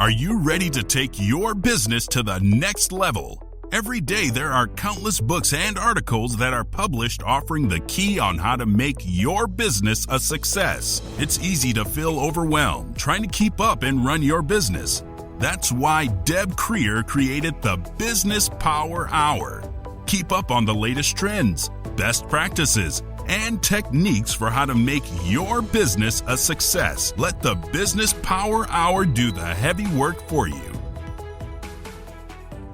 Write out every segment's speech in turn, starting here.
Are you ready to take your business to the next level? Every day there are countless books and articles that are published offering the key on how to make your business a success. It's easy to feel overwhelmed trying to keep up and run your business. That's why Deb Creer created the Business Power Hour. Keep up on the latest trends, best practices, and techniques for how to make your business a success. Let the Business Power Hour do the heavy work for you.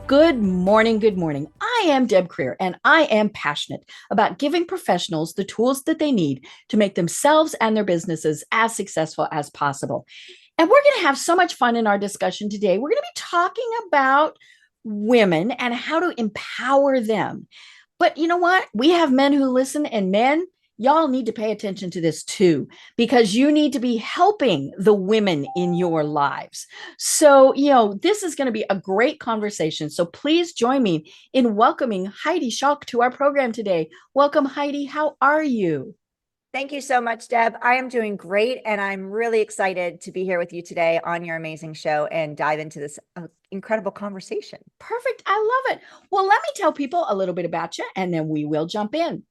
Good morning. Good morning. I am Deb Creer, and I am passionate about giving professionals the tools that they need to make themselves and their businesses as successful as possible. And we're going to have so much fun in our discussion today. We're going to be talking about women and how to empower them. But you know what? We have men who listen, and men, y'all need to pay attention to this too, because you need to be helping the women in your lives. So, this is going to be a great conversation. So please join me in welcoming Heidi Schalk to our program today. Welcome, Heidi. How are you? Thank you so much, Deb. I am doing great, and I'm really excited to be here with you today on your amazing show and dive into this incredible conversation. Perfect. I love it. Well, let me tell people a little bit about you, and then we will jump in.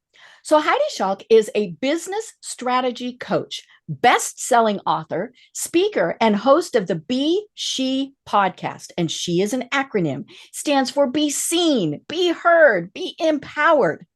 So Heidi Schalk is a business strategy coach, best-selling author, speaker, and host of the Be S.H.E podcast. And she is an acronym, stands for Be Seen, Be Heard, Be Empowered.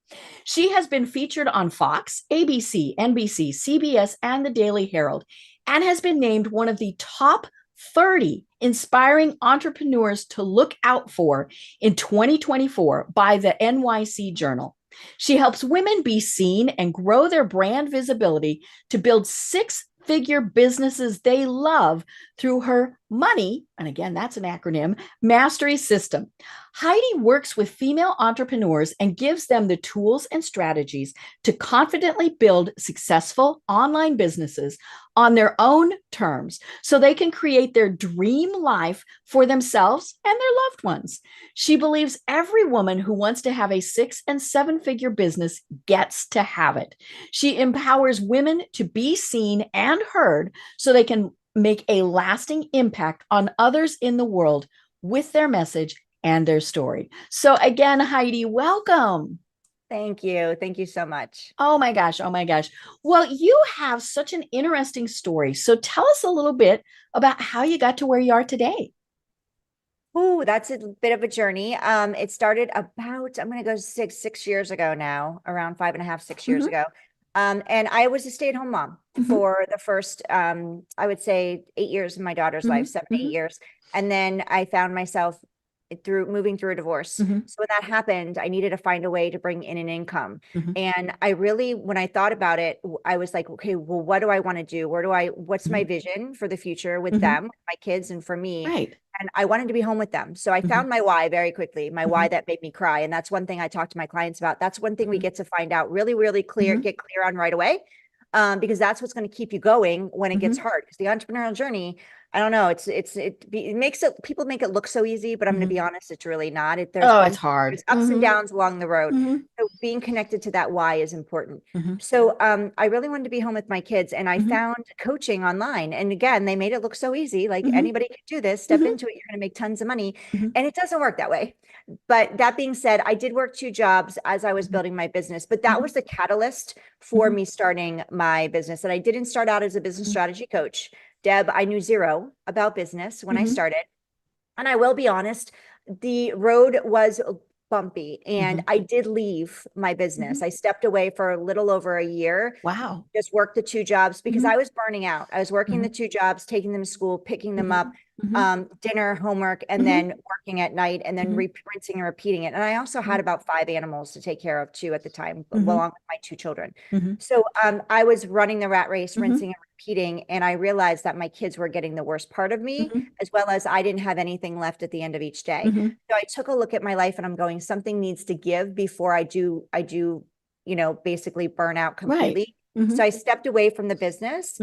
She has been featured on Fox, ABC, NBC, CBS, and the Daily Herald, and has been named one of the top 30 inspiring entrepreneurs to look out for in 2024 by the NYC Journal. She helps women be seen and grow their brand visibility to build six-figure businesses they love through her M.O.N.E.Y, and again, that's an acronym, Mastery System. Heidi works with female entrepreneurs and gives them the tools and strategies to confidently build successful online businesses on their own terms so they can create their dream life for themselves and their loved ones. She believes every woman who wants to have a 6- and 7-figure business gets to have it. She empowers women to be seen and heard so they can make a lasting impact on others in the world with their message and their story. So again, Heidi, welcome. Thank you. Thank you so much. Oh my gosh. Oh my gosh. Well, you have such an interesting story. So tell us a little bit about how you got to where you are today. Oh, that's a bit of a journey. It started about, I'm going to go six years ago now, around 5.5, 6 years ago. And I was a stay-at-home mom for the first, I would say 8 years of my daughter's life, 7, 8 years. And then I found myself moving through a divorce. So when that happened, I needed to find a way to bring in an income. And I really, when I thought about it, I was like, okay, well, what do I want to do? What's my vision for the future with them, my kids, and for me? Right. And I wanted to be home with them. So I found my why very quickly, my why that made me cry. And that's one thing I talk to my clients about. That's one thing we get to find out really, really clear, get clear on right away. Because that's what's going to keep you going when it gets hard. Because the entrepreneurial journey, I don't know, it makes it, people make it look so easy, but I'm going to be honest, it's really not. It's hard. There's ups and downs along the road. So being connected to that why is important. So I really wanted to be home with my kids, and I found coaching online. And again, they made it look so easy. Like anybody can do this, step into it, you're going to make tons of money. And it doesn't work that way. But that being said, I did work 2 jobs as I was building my business, but that was the catalyst for me starting my business. And I didn't start out as a business strategy coach. Deb, I knew zero about business when I started. And I will be honest, the road was bumpy, and I did leave my business. I stepped away for a little over a year. Wow. Just worked the 2 jobs because I was burning out. I was working the 2 jobs, taking them to school, picking them up, dinner, homework, and then working at night, and then rinsing and repeating it. And I also had about 5 animals to take care of too at the time, along with my 2 children. So I was running the rat race, rinsing and repeating, and I realized that my kids were getting the worst part of me, as well as I didn't have anything left at the end of each day. So I took a look at my life, and I'm going, something needs to give before I do, basically burn out completely. So I stepped away from the business,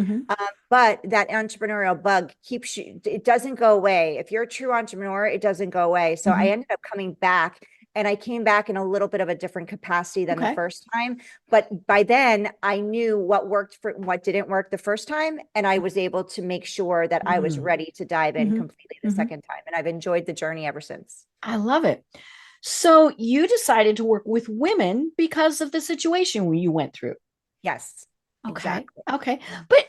but that entrepreneurial bug it doesn't go away. If you're a true entrepreneur, it doesn't go away. So I ended up coming back and I came back in a little bit of a different capacity than the first time. But by then I knew what worked for what didn't work the first time. And I was able to make sure that I was ready to dive in completely the second time. And I've enjoyed the journey ever since. I love it. So you decided to work with women because of the situation you went through. Yes. Exactly. Okay. But,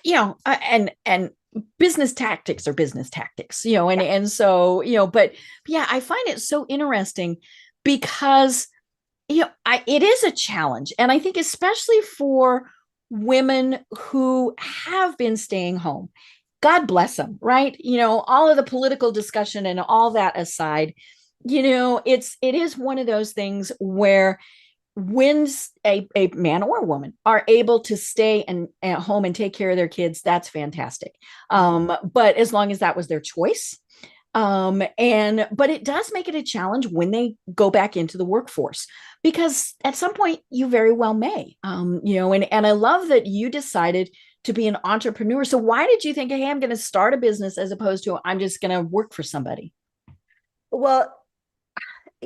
and business tactics are business tactics, and so, but yeah, I find it so interesting because, it is a challenge. And I think especially for women who have been staying home, God bless them, right? All of the political discussion and all that aside, it is one of those things where when a man or a woman are able to stay at home and take care of their kids, that's fantastic. But as long as that was their choice, but it does make it a challenge when they go back into the workforce, because at some point you very well may, and I love that you decided to be an entrepreneur. So why did you think, hey, I'm going to start a business as opposed to I'm just going to work for somebody? Well,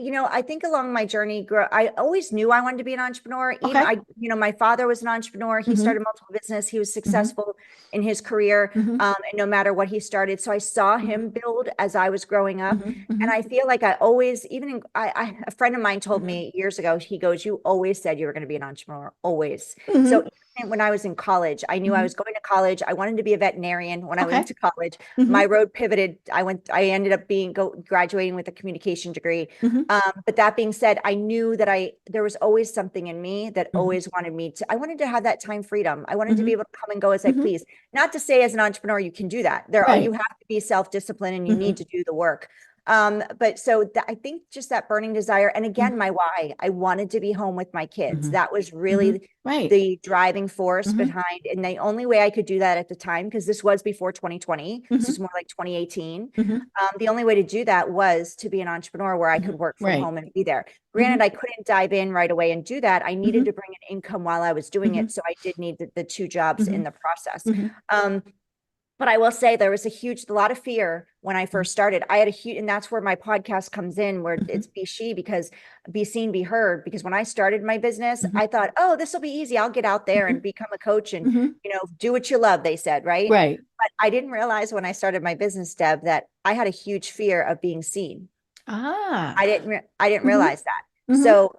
I think along my journey, I always knew I wanted to be an entrepreneur. Even my father was an entrepreneur. He started multiple business. He was successful in his career, and no matter what he started. So I saw him build as I was growing up. And I feel like I always, a friend of mine told me years ago, he goes, you always said you were going to be an entrepreneur, always. So even when I was in college, I knew I was going to college. I wanted to be a veterinarian when I went to college. My road pivoted. I ended up graduating with a communication degree. But that being said, I knew that there was always something in me that always I wanted to have that time freedom. I wanted to be able to come and go as I please. Not to say as an entrepreneur, you can do that. You have to be self-disciplined and you need to do the work. But so I think just that burning desire. And again, my why, I wanted to be home with my kids. That was really the driving force behind. And the only way I could do that at the time, because this was before 2020, this is more like 2018. The only way to do that was to be an entrepreneur where I could work from home and be there. Granted, I couldn't dive in right away and do that. I needed to bring an income while I was doing it. So I did need the two jobs in the process. But I will say there was a lot of fear when I first started. I had a huge, and that's where my podcast comes in, where it's Be S.H.E, because be seen, be heard. Because when I started my business, I thought, oh, this will be easy. I'll get out there and become a coach and, do what you love, they said, right? Right. But I didn't realize when I started my business, Deb, that I had a huge fear of being seen. I didn't realize that. So,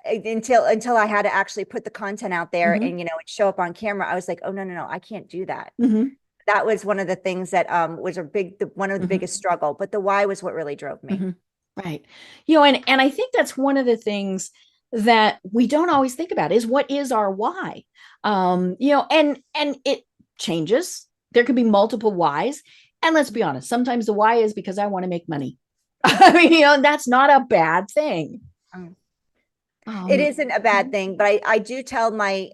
until I had to actually put the content out there and, and show up on camera, I was like, oh, no, I can't do that. That was one of the things that was one of the biggest struggle, but the why was what really drove me. Right. And I think that's one of the things that we don't always think about is what is our why? And it changes. There could be multiple whys. And let's be honest, sometimes the why is because I want to make money. I mean, that's not a bad thing. It isn't a bad thing, but I do tell my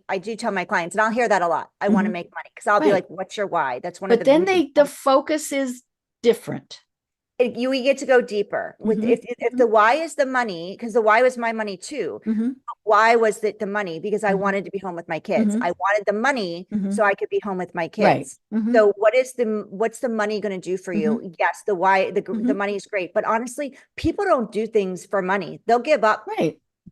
clients, and I'll hear that a lot. I want to make money, because I'll be like, what's your why? That's one of the, but then the focus is different. We get to go deeper with if the why is the money, because the why was my money too. Why was it the money? Because I wanted to be home with my kids. I wanted the money so I could be home with my kids. So what's the money going to do for you? Yes, the why, the money is great, but honestly, people don't do things for money. They'll give up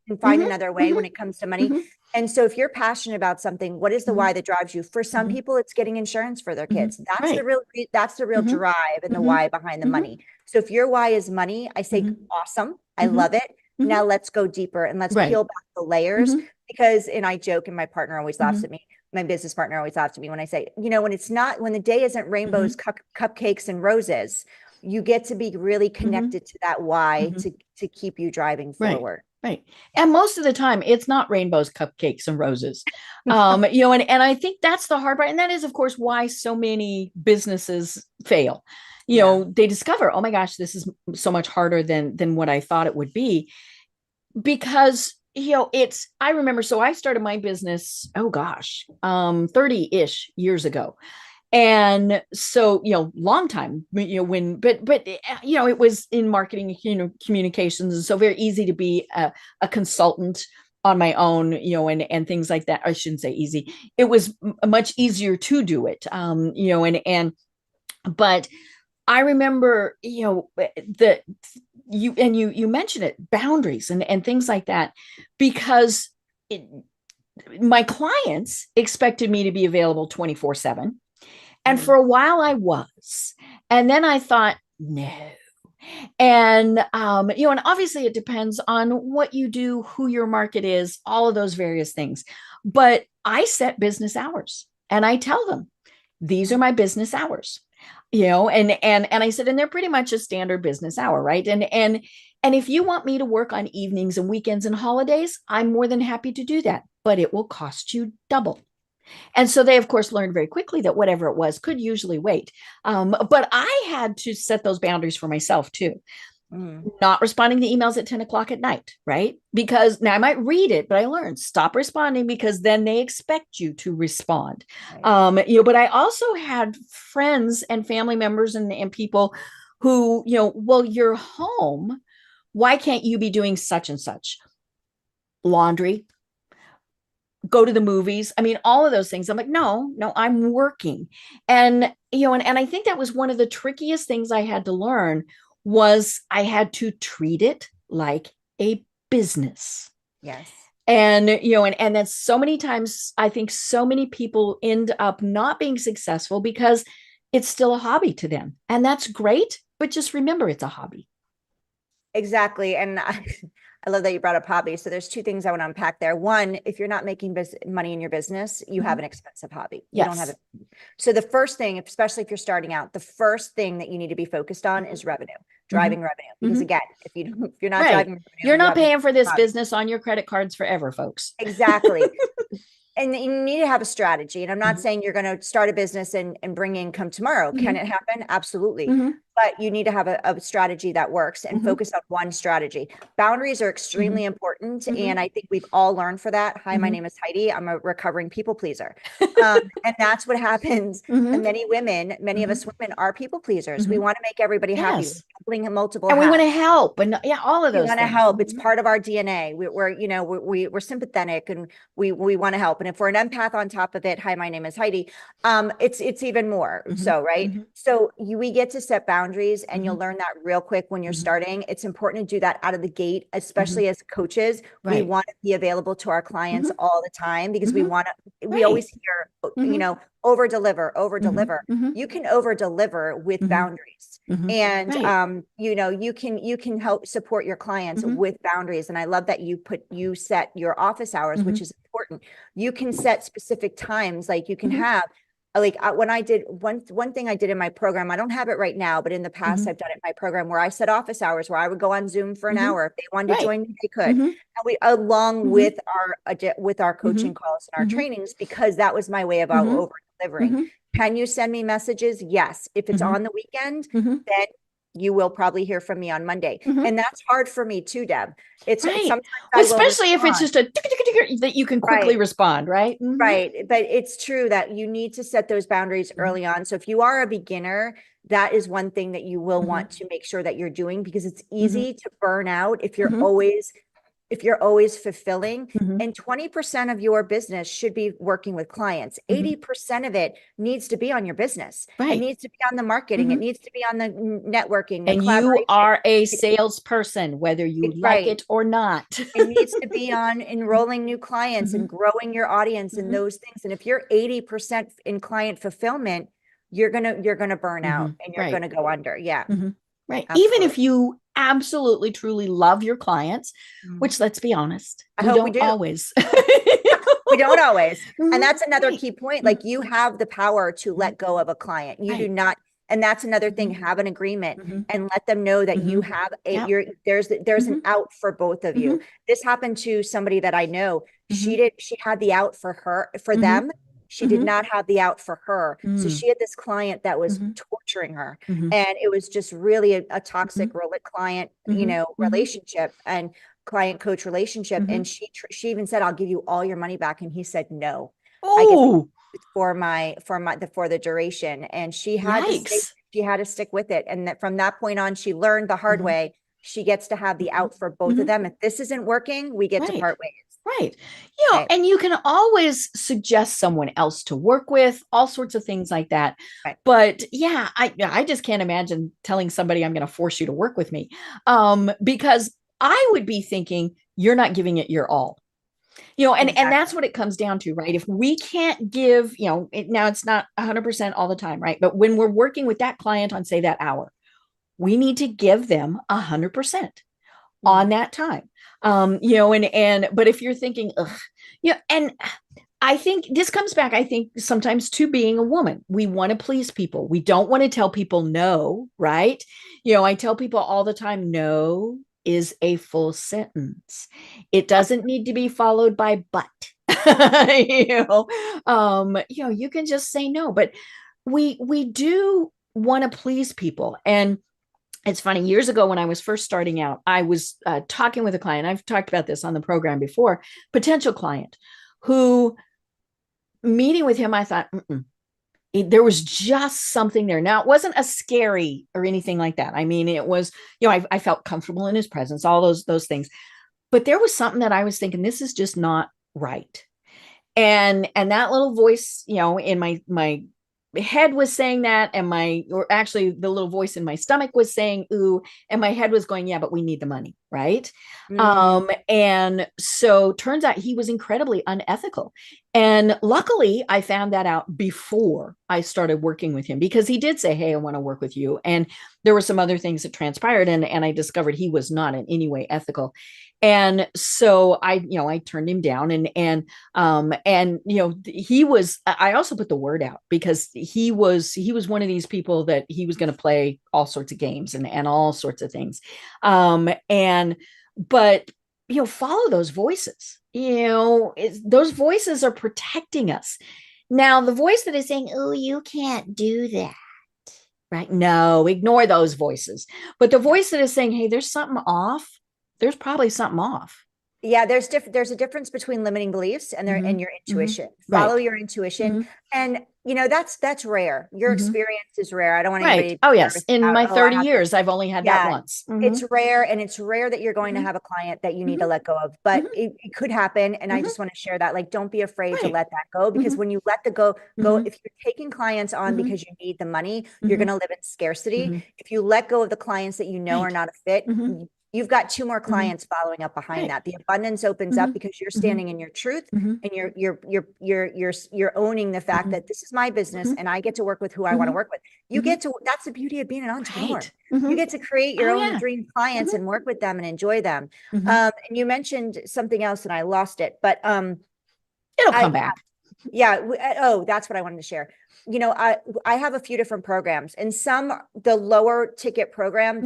and find another way when it comes to money. And so if you're passionate about something, what is the why that drives you? For some people, it's getting insurance for their kids. That's the real drive and the why behind the money. So if your why is money, I say, awesome. I love it. Now let's go deeper and let's peel back the layers, because, and I joke, and my partner always laughs at me. My business partner always laughs at me when I say, when the day isn't rainbows, cupcakes and roses, you get to be really connected to that why to keep you driving forward. Right. And most of the time it's not rainbows, cupcakes, and roses. And I think that's the hard part. And that is, of course, why so many businesses fail. They discover, oh my gosh, this is so much harder than what I thought it would be. Because, I remember, so I started my business, 30-ish years ago. And so, long time, but it was in marketing, communications. And so very easy to be a consultant on my own, and things like that. I shouldn't say easy. It was much easier to do it, but I remember, you mentioned it, boundaries and things like that, because my clients expected me to be available 24/7. And for a while I was. And then I thought, no. And and obviously it depends on what you do, who your market is, all of those various things. But I set business hours and I tell them, these are my business hours. And I said, and they're pretty much a standard business hour, right? And if you want me to work on evenings and weekends and holidays, I'm more than happy to do that, but it will cost you double. And so they, of course, learned very quickly that whatever it was could usually wait. But I had to set those boundaries for myself too. Not responding to emails at 10 o'clock at night, right? Because now I might read it, but I learned stop responding, because then they expect you to respond. Right. But I also had friends and family members and people who, well, you're home. Why can't you be doing such and such? Laundry, go to the movies. I mean, all of those things. I'm like, no, I'm working. And I think that was one of the trickiest things I had to learn, was I had to treat it like a business. Yes. And and that's so many times I think so many people end up not being successful because it's still a hobby to them. And that's great, but just remember it's a hobby. Exactly. And I love that you brought up hobby. So there's two things I want to unpack there. One, if you're not making money in your business, you have an expensive hobby. You don't have it. So the first thing, especially if you're starting out, the first thing that you need to be focused on is revenue, driving revenue. Because again, if you're not driving revenue, you're not paying for this business on your credit cards forever, folks. Exactly. And you need to have a strategy. And I'm not saying you're going to start a business and bring income tomorrow. Can it happen? Absolutely. But you need to have a strategy that works and focus on one strategy. Boundaries are extremely important. And I think we've all learned for that. Hi, my name is Heidi. I'm a recovering people pleaser. And that's what happens. And many of us women are people pleasers. We want to make everybody happy. We're multiple and hats. We want to help. And all of those we want to help. It's part of our DNA. We're sympathetic and we want to help. And if we're an empath on top of it, hi, my name is Heidi. It's even more so, right? So we get to set boundaries, and you'll learn that real quick when you're starting. It's important to do that out of delight, especially as coaches. We want to be available to our clients all the time, because we always hear, over deliver. You can over deliver with boundaries. And you can help support your clients with boundaries. And I love that you set your office hours, which is important. You can set specific times, like you can have when I did one thing I did in my program, I don't have it right now, but in the past I've done it in my program, where I set office hours where I would go on Zoom for an hour. If they wanted to join me, they could. And we, along with our coaching calls and our trainings, because that was my way about over delivering. Can you send me messages? Yes. If it's on the weekend, then you will probably hear from me on Monday. And that's hard for me too, Deb. It's sometimes especially if it's just that you can quickly respond, right? Right. But it's true that you need to set those boundaries early on. So if you are a beginner, that is one thing that you will want to make sure that you're doing, because it's easy to burn out if you're always fulfilling. And 20% of your business should be working with clients. 80% of it needs to be on your business. It needs to be on the marketing. It needs to be on the networking. And you are a salesperson, whether you like it or not. It needs to be on enrolling new clients and growing your audience and those things. And if you're 80% in client fulfillment, you're gonna burn out and you're gonna go under. Yeah. Right. Absolutely. Even if you absolutely, truly love your clients, which, let's be honest, we don't always. We don't always. And that's another key point. Like, you have the power to let go of a client. You do not. And that's another thing. Have an agreement and let them know that you have there's an out for both of you. This happened to somebody that I know. She had the out for them. She did not have the out for her. So she had this client that was torturing her. And it was just really a toxic client, relationship and client coach relationship. And she even said, I'll give you all your money back. And he said, no, I get for the duration. And she had to stick with it. And that from that point on, she learned the hard way. She gets to have the out for both of them. If this isn't working, we get to part ways. Right. You know, Right. and you can always suggest someone else to work with, all sorts of things like that. Right. But yeah, I just can't imagine telling somebody I'm going to force you to work with me. Because I would be thinking you're not giving it your all. You know, and Exactly. that's what it comes down to, right? If we can't give, you know, now it's not 100% all the time, right? But when we're working with that client on, say, that hour, we need to give them 100% on Mhm. that time. You know, but if you're thinking, ugh, yeah, and I think this comes back, I think, sometimes to being a woman. We want to please people. We don't want to tell people no, right? You know, I tell people all the time, no is a full sentence. It doesn't need to be followed by but. You know, you can just say no, but we do want to please people. And it's funny, years ago when I was first starting out, I was talking with a client. I've talked about this on the program before, potential client who, meeting with him, I thought, there was just something there. Now, it wasn't a scary or anything like that. I mean, it was, you know, I felt comfortable in his presence, all those things. But there was something that I was thinking, this is just not right. And that little voice, you know, in my head was saying that, and or actually the little voice in my stomach was saying ooh, and my head was going, yeah, but we need the money, right? Mhm. And so turns out he was incredibly unethical, and luckily I found that out before I started working with him, because he did say, hey, I want to work with you, and there were some other things that transpired, and I discovered he was not in any way ethical. And so I turned him down, and you know, he was, I also put the word out, because he was one of these people that he was going to play all sorts of games and all sorts of things. And but you know, follow those voices. You know, those voices are protecting us. Now, the voice that is saying, oh, you can't do that, right? No, ignore those voices. But the voice that is saying, hey, there's something off, there's probably something off. Yeah, there's a difference between limiting beliefs and Mm-hmm. your Mm-hmm. intuition. Follow Right. your intuition. Mm-hmm. And that's rare. Your Mm-hmm. experience is rare. I don't want Right. anybody to Oh, be yes. nervous In about, my oh, I 30 have to. years, I've only had that Yeah, once. Mm-hmm. it's rare, and it's rare that you're going to Mm-hmm. have a client that you need Mm-hmm. to let go of, but Mm-hmm. it could happen. And I Mm-hmm. just want to share that, like, don't be afraid to Right. let that go, because Mm-hmm. when you let the go, Mm-hmm. if you're taking clients on Mm-hmm. because you need the money, you're Mm-hmm. going to live in scarcity. Mm-hmm. If you let go of the clients that you know are Right. not a fit, Mm-hmm. you've got two more Mm-hmm. clients following up behind Right. that. The abundance opens Mm-hmm. up because you're Mm-hmm. standing in your truth, Mm-hmm. and you're owning the fact that this is my business Mm-hmm. and I get to work with who I want Mm-hmm. to work with. You Mm-hmm. get to, that's the beauty of being an entrepreneur. Right. Mm-hmm. You get to create your Oh, own yeah. dream clients Mm-hmm. and work with them and enjoy them. Mm-hmm. And you mentioned something else and I lost it, but It'll come I back. yeah. Oh, that's what I wanted to share. I have a few different programs, and the lower ticket program, Mm-hmm.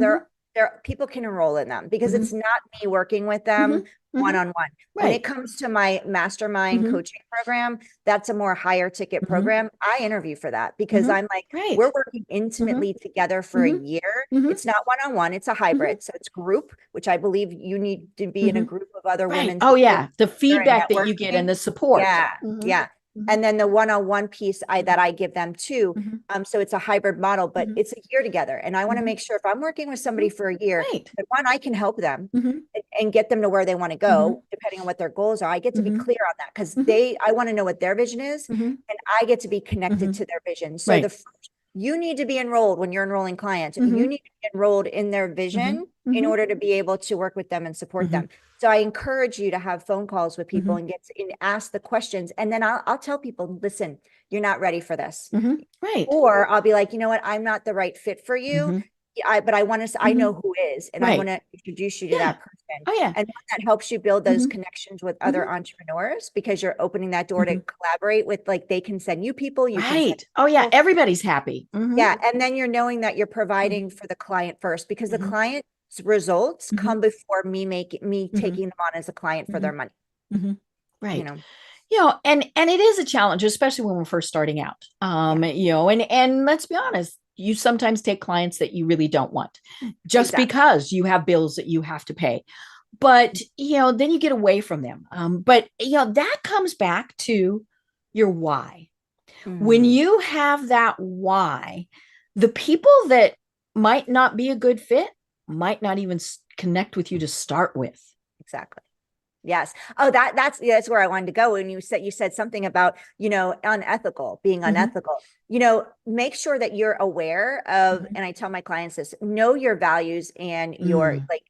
there people can enroll in them because Mm-hmm. it's not me working with Mm-hmm. them Mm-hmm. one-on-one. When it Right. comes to my mastermind Mm-hmm. coaching program, that's a more higher ticket Mm-hmm. program. I interview for that because Mm-hmm. I'm like, we're Right. working Mm-hmm. intimately together for a Mm-hmm. year. Mm-hmm. It's not one-on-one, it's a Mm-hmm. hybrid. So it's group, which I believe you need to be in a Mm-hmm. group of other Right. women Oh, supporting yeah. The and feedback that you get and networking. the support. Yeah, Mm-hmm. yeah. Mm-hmm. And then the one-on-one piece that I give them too. Mm-hmm. So it's a hybrid model, but Mm-hmm. it's a year together. And I want to Mm-hmm. make sure if I'm working with Mm-hmm. somebody for a year, Right. that one, I can help them Mm-hmm. and get them to where they want to Mm-hmm. go, depending on what their goals are. I get to be Mm-hmm. clear on that because Mm-hmm. I want to know what their vision is, Mm-hmm. and I get to be connected Mm-hmm. to their vision. So Right. you need to be enrolled when you're enrolling clients. Mm-hmm. You need to be enrolled in their Mm-hmm. vision in Mm-hmm. order to be able to work with them and support Mm-hmm. them. So I encourage you to have phone calls with people Mm-hmm. and ask the questions. And then I'll tell people, listen, you're not ready for this. Mm-hmm. Right. Or I'll be like, you know what? I'm not the right fit for you. Mm-hmm. But I want to, I Mm-hmm. know who is, and I want Right. to introduce you to Yeah. that person. Oh, yeah. And that helps you build those Mm-hmm. connections with other Mm-hmm. entrepreneurs because you're opening that door to Mm-hmm. collaborate with, like, they can send you people, you can send Right. Oh, yeah. people. Everybody's happy. Mm-hmm. Yeah. And then you're knowing that you're Mm-hmm. providing for the client first because the Mm-hmm. client's results Mm-hmm. come before me Mm-hmm. taking them on as a client for Mm-hmm. their money, Mm-hmm. you Right. know? You know, and it is a challenge, especially when we're first starting out. Yeah, You know, and let's be honest, you sometimes take clients that you really don't want just exactly. because you have bills that you have to pay. But you know, then you get away from them. But you know, that comes back to your why. When Mhm. you have that why, the people that might not be a good fit might not even connect with you to start with. Exactly. Yes. Oh, that's where I wanted to go. And you said something about, unethical, being unethical, make sure that you're aware of, and I tell my clients this, know your values and your, like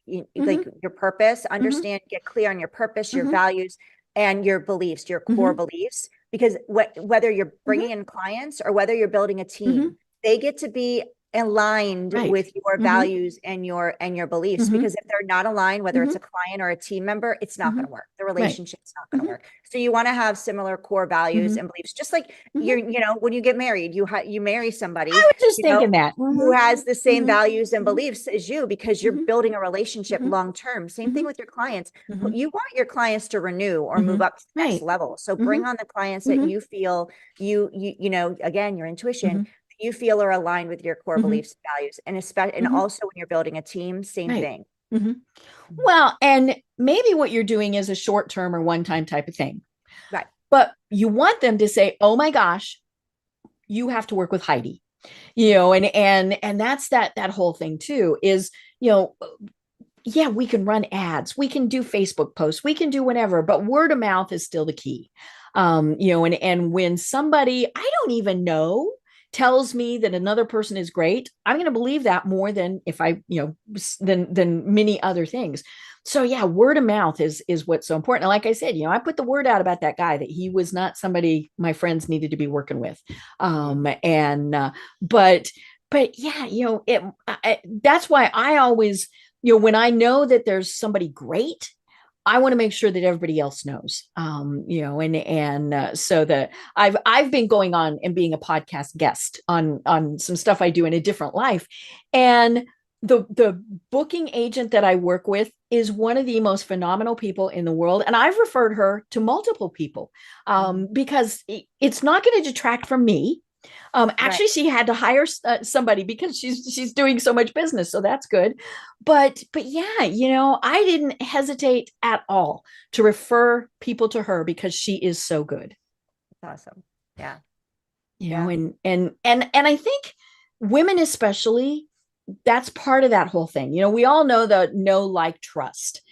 your purpose, understand, get clear on your purpose, your values and your beliefs, your core beliefs, because whether you're bringing in clients or whether you're building a team, they get to be aligned with your values and your beliefs, because if they're not aligned, whether it's a client or a team member, it's not going to work. The relationship's not going to work. So you want to have similar core values and beliefs, just like when you get married, you marry somebody, I was just thinking that who has the same values and beliefs as you, because you're building a relationship long-term. Same thing with your clients. You want your clients to renew or move up to the next level. So bring on the clients that you feel again, your intuition, you feel are aligned with your core beliefs and values. And especially, and also when you're building a team, same thing. Well, and maybe what you're doing is a short-term or one-time type of thing. Right. But you want them to say, oh my gosh, you have to work with Heidi, and that's that whole thing too, is, yeah, we can run ads, we can do Facebook posts, we can do whatever, but word of mouth is still the key. And when somebody I don't even know tells me that another person is great, I'm going to believe that more than if I, than many other things. So yeah, word of mouth is what's so important. And like I said, I put the word out about that guy that he was not somebody my friends needed to be working with. But yeah, that's why I always, when I know that there's somebody great, I want to make sure that everybody else knows, so that I've been going on and being a podcast guest on some stuff I do in a different life. And the booking agent that I work with is one of the most phenomenal people in the world. And I've referred her to multiple people because it's not going to detract from me. Actually, she had to hire somebody because she's doing so much business, so that's good. But yeah, I didn't hesitate at all to refer people to her because she is so good. That's awesome. Yeah. And I think women especially, that's part of that whole thing. We all know the know, like, trust,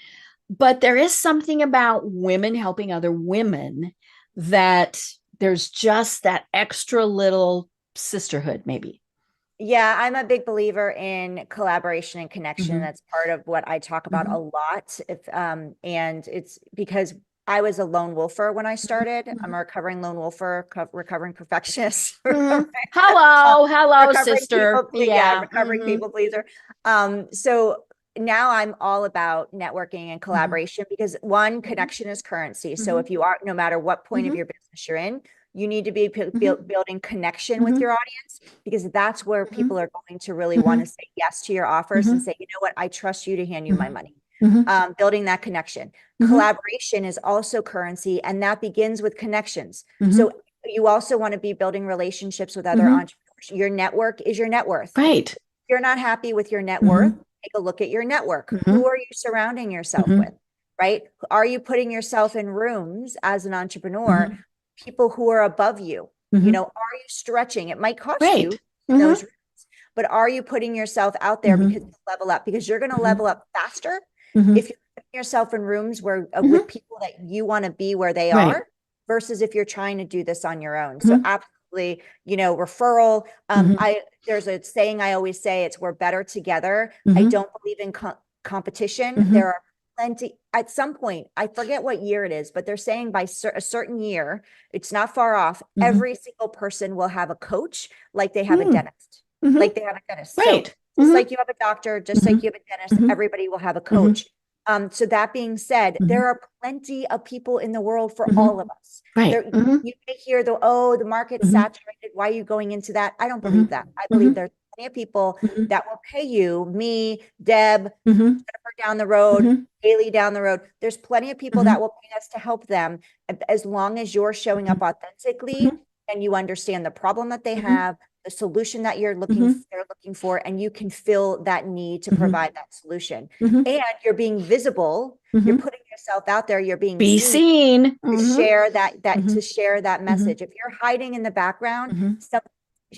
but there is something about women helping other women that there's just that extra little sisterhood, maybe. Yeah, I'm a big believer in collaboration and connection. That's part of what I talk about a lot. And it's because I was a lone wolfer when I started. I'm a recovering lone wolfer, recovering perfectionist. Hello, sister. Recovering people pleaser. So now I'm all about networking and collaboration because one, connection is currency. So if you are, no matter what point of your business you're in, you need to be building connection with your audience, because that's where people are going to really want to say yes to your offers and say, you know what, I trust you to hand you my money. Building that connection. Collaboration is also currency, and that begins with connections. So you also want to be building relationships with other entrepreneurs. Your network is your net worth. Right. If you're not happy with your net worth, take a look at your network. Who are you surrounding yourself with? Right? Are you putting yourself in rooms as an entrepreneur, people who are above you? Are you stretching? It might cost you those rooms, but are you putting yourself out there because you level up? Because you're going to level up faster if you're putting yourself in rooms where with people that you want to be where they are, versus if you're trying to do this on your own. So absolutely, referral. There's a saying I always say, it's we're better together. I don't believe in competition. There are plenty. At some point, I forget what year it is, but they're saying by a certain year, it's not far off, every single person will have a coach like they have a dentist. Like they have a dentist. Right. So just like you have a doctor, just like you have a dentist, everybody will have a coach. So that being said, there are plenty of people in the world for all of us. Right. You may hear the market's saturated. Why are you going into that? I don't believe that. I believe there's plenty of people that will pay you, me, Deb, Jennifer down the road, Haley down the road. There's plenty of people that will pay us to help them, as long as you're showing up authentically and you understand the problem that they have, the solution that they're looking for, and you can fill that need to provide that solution. And you're being visible, you're putting yourself out there, you're being seen. To share to share that message. If you're hiding in the background,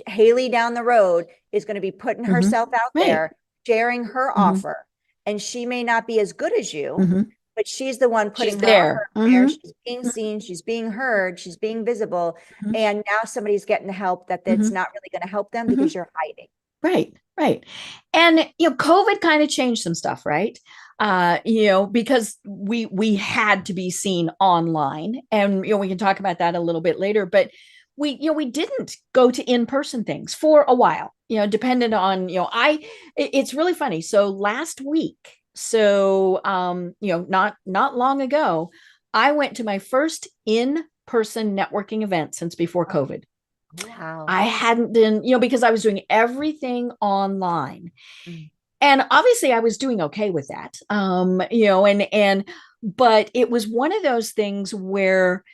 Haley down the road is going to be putting herself out there, sharing her offer, and she may not be as good as you, but she's the one putting She's her there. arm there. She's being seen, she's being heard, she's being visible. Mhm. And now somebody's getting the help that's not really going to help them because you're hiding. Right, right. And COVID kind of changed some stuff, right? Because we had to be seen online, and we can talk about that a little bit later, but we didn't go to in-person things for a while, dependent on, it's really funny. So last week, not long ago, I went to my first in-person networking event since before COVID. Wow. I hadn't been, because I was doing everything online. Mm. And obviously I was doing okay with that. But it was one of those things where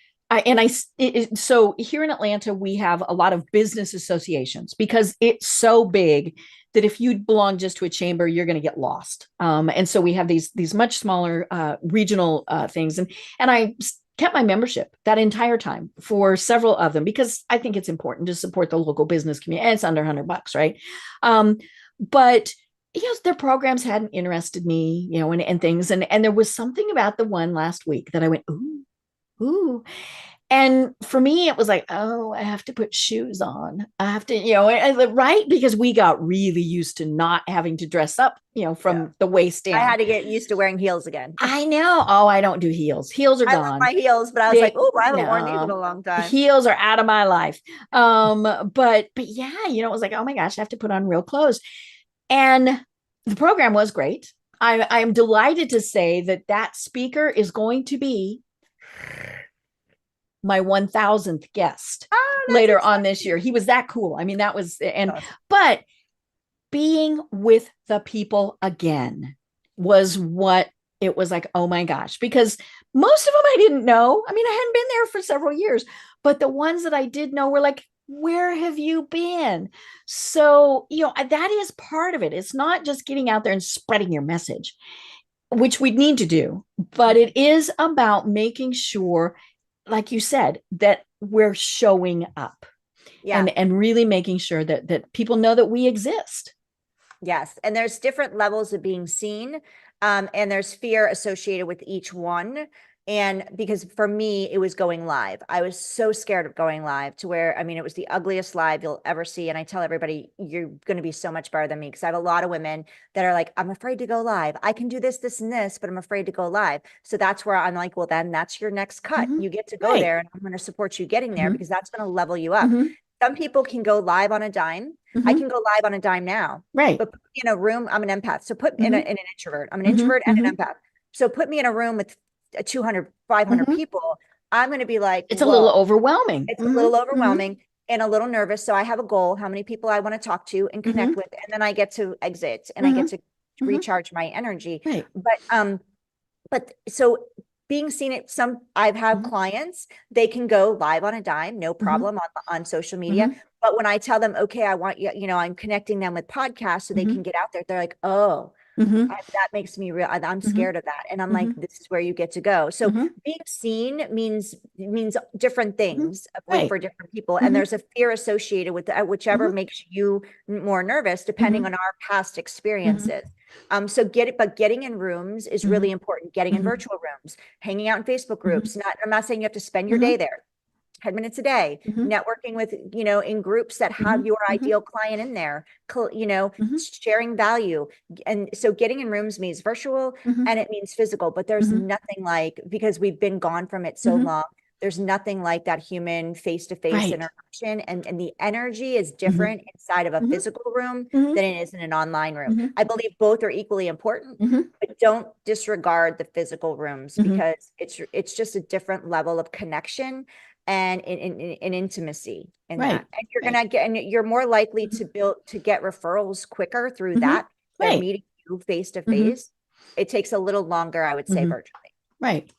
so here in Atlanta, we have a lot of business associations because it's so big that if you belong just to a chamber, you're going to get lost. And so we have these much smaller regional things. And I kept my membership that entire time for several of them because I think it's important to support the local business community. And it's under $100, right? But their programs hadn't interested me, and things. And there was something about the one last week that I went, ooh. And for me, it was like, oh, I have to put shoes on. I have to, right? Because we got really used to not having to dress up, from the waist down. I had to get used to wearing heels again. I know. Oh, I don't do heels. Heels are gone. I love my heels, but I was like, oh, I haven't worn these in a long time. Heels are out of my life. But yeah, it was like, oh my gosh, I have to put on real clothes. And the program was great. I am delighted to say that speaker is going to be my 1000th guest later on this year. He was that cool. I mean, that was, but being with the people again was what it was like, oh my gosh, because most of them I didn't know. I mean, I hadn't been there for several years, but the ones that I did know were like, where have you been? So, that is part of it. It's not just getting out there and spreading your message, which we need to do, but it is about making sure, like you said, that we're showing up and really making sure that people know that we exist. Yes. And there's different levels of being seen. And there's fear associated with each one. And because for me, it was going live. I was so scared of going live to where, I mean, it was the ugliest live you'll ever see. And I tell everybody, you're going to be so much better than me. Because I have a lot of women that are like, I'm afraid to go live. I can do this, this, and this, but I'm afraid to go live. So that's where I'm like, well, then that's your next cut. You get to go there, and I'm going to support you getting there because that's going to level you up. Some people can go live on a dime. I can go live on a dime now. Right. But put me in a room, I'm an empath. So put me in an introvert. I'm an introvert and an empath. So put me in a room with 200, 500 people. I'm going to be like, it's a little overwhelming. It's a little overwhelming and a little nervous. So I have a goal, how many people I want to talk to and connect with. And then I get to exit and I get to recharge my energy. Right. But so being seen at I've had clients, they can go live on a dime, no problem on social media. But when I tell them, okay, I want you, I'm connecting them with podcasts so they can get out there. They're like, oh, that makes me real. I'm scared of that. And I'm like, this is where you get to go. So being seen means different things for different people. And there's a fear associated with that, whichever makes you more nervous, depending on our past experiences. So getting in rooms is really important. Getting in virtual rooms, hanging out in Facebook groups. I'm not saying you have to spend your day there. 10 minutes a day, networking with, in groups that have your ideal client in there, sharing value. And so getting in rooms means virtual and it means physical, but there's nothing like, because we've been gone from it so long, there's nothing like that human face-to-face interaction. And the energy is different inside of a physical room than it is in an online room. I believe both are equally important, but don't disregard the physical rooms because it's just a different level of connection and in intimacy in that. And you're going to get, and you're more likely to get referrals quicker through that than meeting you face to face. It takes a little longer, I would say, virtually. Right.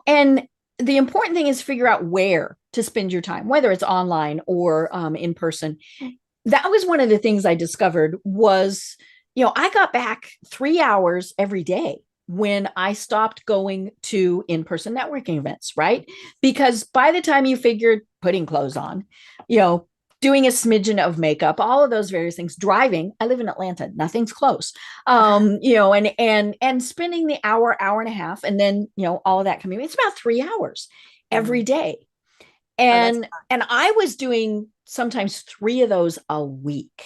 And the important thing is figure out where to spend your time, whether it's online or in person. That was one of the things I discovered was, I got back 3 hours every day when I stopped going to in-person networking events, right? Because by the time you figured putting clothes on, doing a smidgen of makeup, all of those various things, driving. I live in Atlanta, nothing's close. And spending the hour and a half, and then, all of that coming, it's about 3 hours every day. And I was doing sometimes 3 of those a week.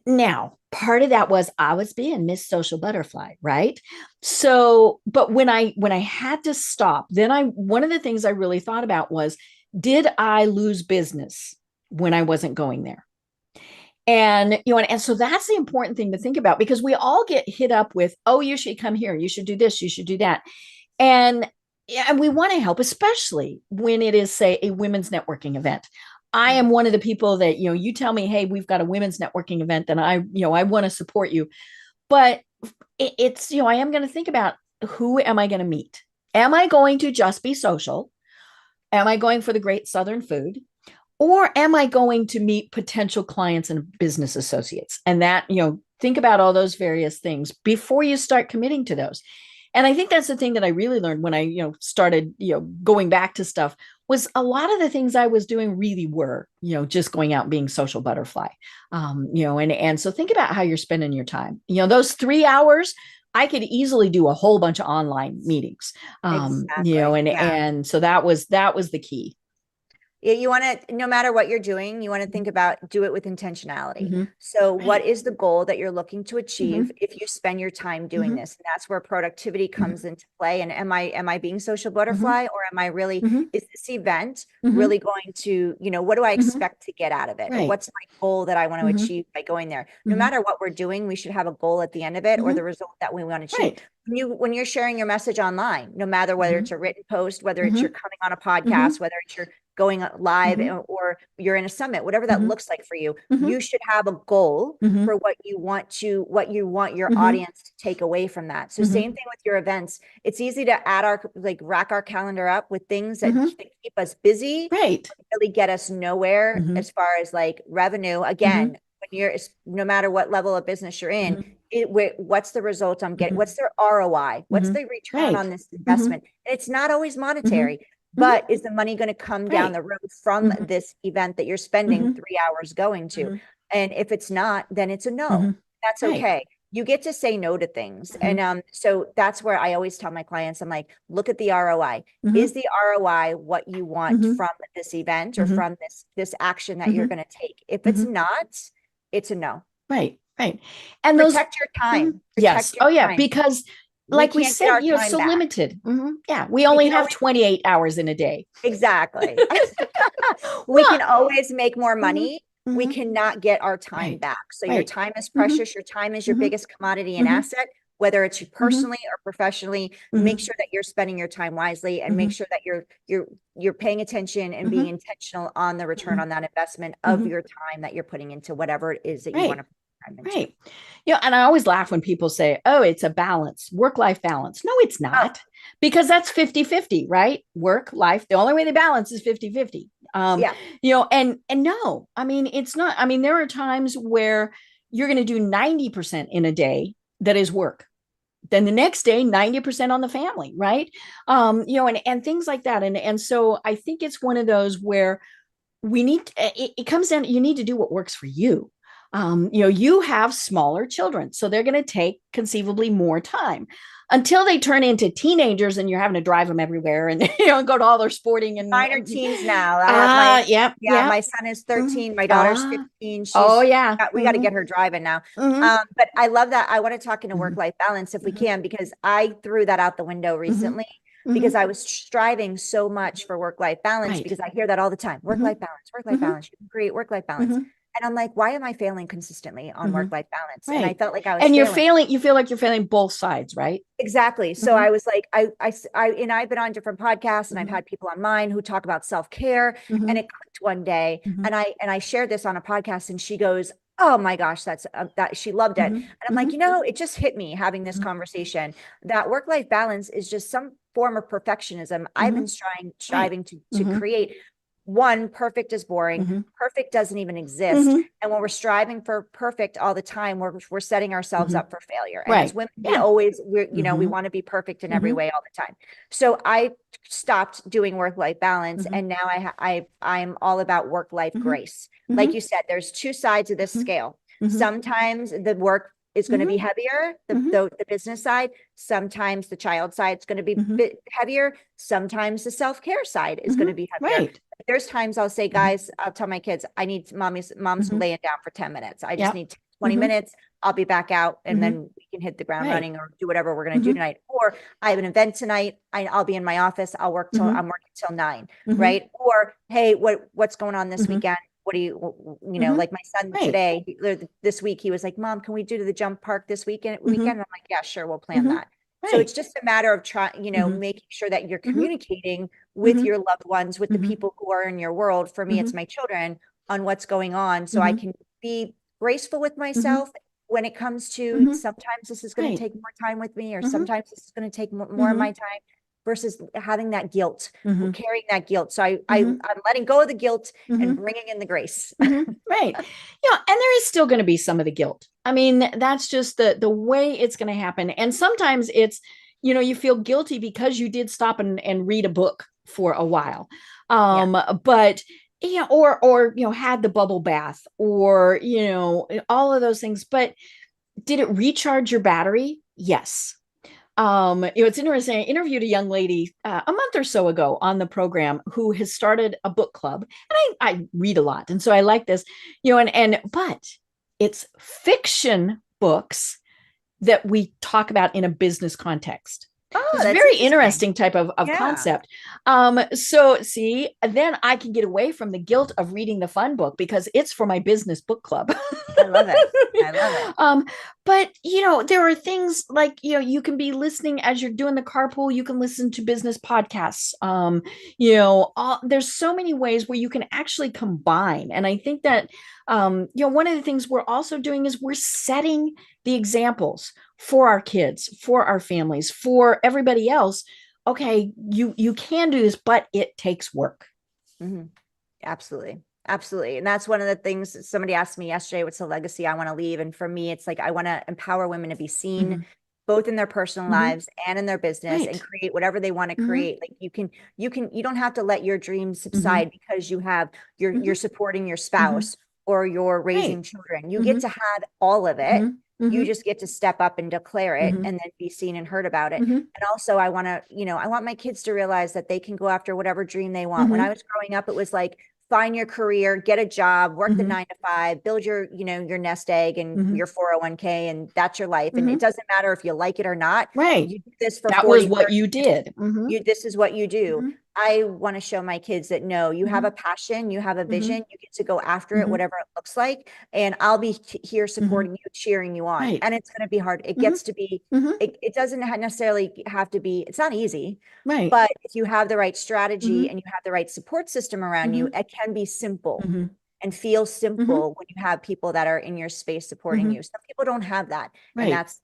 Now, part of that was I was being Miss Social Butterfly, right? So, but when I had to stop, then one of the things I really thought about was, did I lose business when I wasn't going there? And, and so that's the important thing to think about, because we all get hit up with, oh, you should come here, you should do this, you should do that. And we want to help, especially when it is, say, a women's networking event. I am one of the people that, you tell me, hey, we've got a women's networking event, and I want to support you. But it's, I am going to think about, who am I going to meet? Am I going to just be social? Am I going for the great Southern food? Or am I going to meet potential clients and business associates? And that, think about all those various things before you start committing to those. And I think that's the thing that I really learned when I, started, going back to stuff, was a lot of the things I was doing really were, just going out and being social butterfly. And so think about how you're spending your time. Those 3 hours, I could easily do a whole bunch of online meetings. Exactly. And so that was the key. You want to, no matter what you're doing, you want to think about, do it with intentionality. So what is the goal that you're looking to achieve if you spend your time doing this? And that's where productivity comes into play. And am I being social butterfly, or am I really, is this event really going to, what do I expect to get out of it? Or what's my goal that I want to achieve by going there? No matter what we're doing, we should have a goal at the end of it, or the result that we want to achieve. When you're sharing your message online, no matter whether it's a written post, whether it's you're coming on a podcast, whether it's you're going live or you're in a summit, whatever that looks like for you, you should have a goal for what you want your audience to take away from that. So same thing with your events. It's easy to rack our calendar up with things that keep us busy, really get us nowhere as far as revenue. Again, when no matter what level of business you're in, what's the result I'm getting? What's their ROI? What's the return on this investment? It's not always monetary. But is the money going to come down the road from this event that you're spending 3 hours going to? And if it's not, then it's a no. That's okay. You get to say no to things. And so that's where I always tell my clients, I'm like, look at the ROI. Is the ROI what you want from this event or from this action that you're going to take? If it's not, it's a no. Right. And protect your time. Yes. Because like we said, so back. Limited. Yeah. We only have 28 hours in a day. Exactly. We can always make more money. We cannot get our time back. So your time is precious. Your time is your biggest commodity and asset, whether it's you personally or professionally. Make sure that you're spending your time wisely, and make sure that you're paying attention and being intentional on the return on that investment of your time that you're putting into whatever it is that you want to. Right. And I always laugh when people say, oh, it's a balance, work-life balance. No, it's not, because that's 50-50, right? Work, life. The only way they balance is 50-50. And no, I mean, it's not. I mean, there are times where you're going to do 90% in a day that is work. Then the next day, 90% on the family, right? And things like that. And so I think it's one of those where it comes down, you need to do what works for you. You have smaller children, so they're going to take conceivably more time until they turn into teenagers and you're having to drive them everywhere and go to all their sporting and minor teens now. My son is 13. My daughter's 15. We got to get her driving now. But I love that. I want to talk into work-life balance if we can, because I threw that out the window recently. Because I was striving so much for work-life balance, because I hear that all the time. Work-life balance, you can create work-life balance. And I'm like, why am I failing consistently on work-life balance? And I felt like I was you feel like you're failing both sides, right? Exactly. So I was like, I've been on different podcasts, and I've had people on mine who talk about self-care, and it clicked one day, and I shared this on a podcast, and she goes, oh my gosh, that she loved it. And I'm like, it just hit me having this conversation that work-life balance is just some form of perfectionism I've been striving to create. one, perfect is boring. Mm-hmm. Perfect doesn't even exist. Mm-hmm. And when we're striving for perfect all the time, we're setting ourselves Mm-hmm. up for failure. And Right. as women, Yeah. we Mm-hmm. want to be perfect in every Mm-hmm. way all the time. So I stopped doing work-life balance. Mm-hmm. And now I'm all about work-life Mm-hmm. grace. Mm-hmm. Like you said, there's two sides of this Mm-hmm. scale. Mm-hmm. Sometimes the work is going to be Mm-hmm. heavier, Mm-hmm. the business side. Sometimes the child side is going to be Mm-hmm. bit heavier. Sometimes the self-care side is going to be heavier. Right. There's times I'll say, guys, I'll tell my kids, I need mom's Mm-hmm. laying down for 10 minutes. I just Yep. need 20 Mm-hmm. minutes. I'll be back out and Mm-hmm. then we can hit the ground Right. running or do whatever we're going to do Mm-hmm. tonight. Or I have an event tonight. I'll be in my office. I'm working till 9, Mm-hmm. right? Or, hey, what's going on this Mm-hmm. weekend? What do you know, Mm-hmm. like my son Right. today, this week, he was like, Mom, can we do the jump park this weekend? Mm-hmm. And I'm like, yeah, sure. We'll plan Mm-hmm. that. Right. So it's just a matter of Mm-hmm. making sure that you're Mm-hmm. communicating with Mm-hmm. your loved ones, with the Mm-hmm. people who are in your world. For me, it's Mm-hmm. my children, on what's going on. So I Mm-hmm. can be graceful with Mm-hmm. myself when it comes to Mm-hmm. sometimes this is going Right. to take more time with me, or Mm-hmm. sometimes this is going to take more of Mm-hmm. my time, versus having that guilt, Mm-hmm. carrying that guilt. So Mm-hmm. I'm letting go of the guilt Mm-hmm. and bringing in the grace. Mm-hmm. Right. Yeah. And there is still going to be some of the guilt. I mean, that's just the way it's going to happen. And sometimes it's, you feel guilty because you did stop and read a book for a while. But or had the bubble bath, or all of those things. But did it recharge your battery? Yes. It's interesting. I interviewed a young lady a month or so ago on the program who has started a book club, and I read a lot, and so I like this, but it's fiction books that we talk about in a business context. Oh, It's a that's very interesting. interesting type of Yeah. concept. So see, then I can get away from the guilt of reading the fun book because it's for my business book club. I love it. I love it. But there are things like, you can be listening as you're doing the carpool, you can listen to business podcasts. There's so many ways where you can actually combine. And I think that, one of the things we're also doing is we're setting the examples for our kids, for our families, for everybody else. Okay, you can do this, but it takes work. Mm-hmm. Absolutely. Absolutely. And that's one of the things somebody asked me yesterday, what's the legacy I want to leave? And for me, it's like, I want to empower women to be seen, Mm-hmm. both in their personal Mm-hmm. lives and in their business, Right. and create whatever they want to Mm-hmm. create. Like you don't have to let your dreams subside because you're supporting your spouse or you're raising Right. children. You get to have all of it. You just get to step up and declare it and then be seen and heard about it. And also I want my kids to realize that they can go after whatever dream they want. When I was growing up, it was like, find your career, get a job, work the 9 to 5, build your nest egg and your 401k, and that's your life. And it doesn't matter if you like it or not. Right. You do this for that 40, was what 30 you did. this is what you do. I want to show my kids that no, you have a passion, you have a vision, you get to go after it, whatever it looks like. And I'll be here supporting you, cheering you on. Right. And it's going to be hard. It gets to be, it doesn't necessarily have to be, it's not easy, Right. but if you have the right strategy and you have the right support system around you, it can be simple and feel simple when you have people that are in your space supporting you. Some people don't have that. Right. And that's,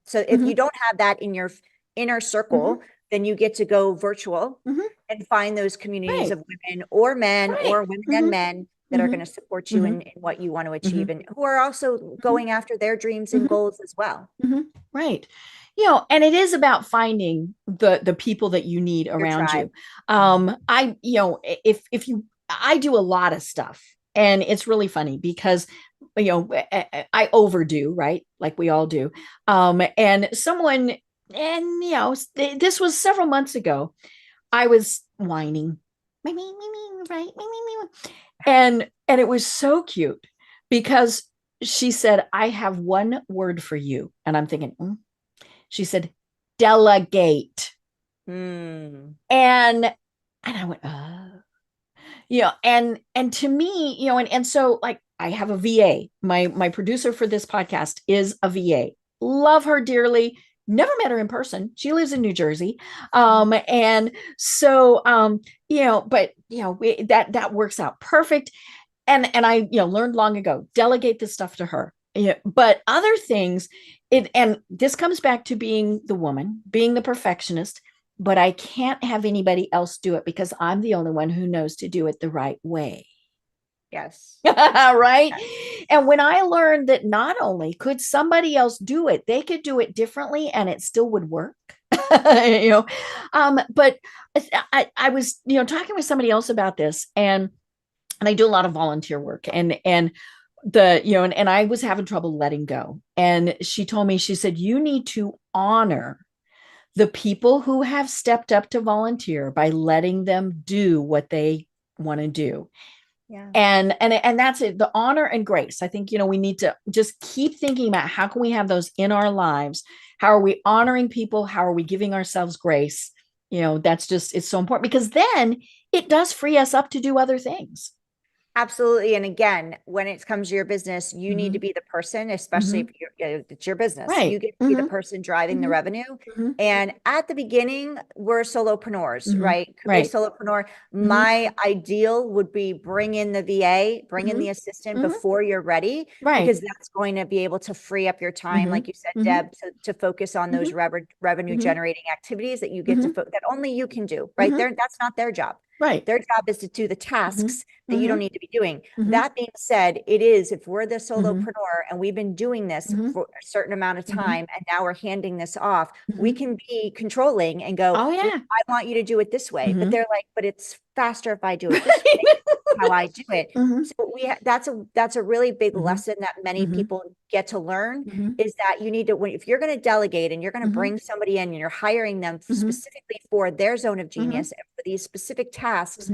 so if you don't have that in your inner circle, then you get to go virtual and find those communities of women or men or women and men that are going to support you in what you want to achieve and who are also going after their dreams and goals as well. Right. And it is about finding the people that you need around you. I do a lot of stuff, and it's really funny because I overdo, right? Like we all do. And this was several months ago. I was whining, right? And it was so cute because she said, I have one word for you. And I'm thinking, she said, delegate. And I went, and to me, and so like I have a VA. My producer for this podcast is a VA. Love her dearly. Never met her in person. She lives in New Jersey. And so, but that works out perfect. And I, learned long ago, delegate this stuff to her. But other things, and this comes back to being the woman, being the perfectionist. but I can't have anybody else do it because I'm the only one who knows to do it the right way. Yes. Right. Yes. And when I learned that not only could somebody else do it, they could do it differently and it still would work. But I was, talking with somebody else about this, and I do a lot of volunteer work, and and I was having trouble letting go. And she told me, she said, you need to honor the people who have stepped up to volunteer by letting them do what they want to do. Yeah. And that's it, the honor and grace. I think, we need to just keep thinking about how can we have those in our lives? How are we honoring people? How are we giving ourselves grace? That's just, it's so important, because then it does free us up to do other things. Absolutely. And again, when it comes to your business, you need to be the person, especially if it's your business. Right. You get to be the person driving the revenue. And at the beginning, we're solopreneurs, right? Right. Solopreneur. My ideal would be bring in the VA, bring in the assistant before you're ready, Right. because that's going to be able to free up your time, like you said, Deb, to focus on those revenue generating activities that you get to that only you can do, right? That's not their job. Right. Their job is to do the tasks that you don't need to be doing. That being said, if we're the solopreneur and we've been doing this for a certain amount of time and now we're handing this off, we can be controlling and go, oh yeah, well, I want you to do it this way. But they're like, but it's faster if I do it this way, how I do it. So that's a really big lesson that many people get to learn, is that you need to, if you're going to delegate and you're going to bring somebody in and you're hiring them specifically for their zone of genius and for these specific tasks,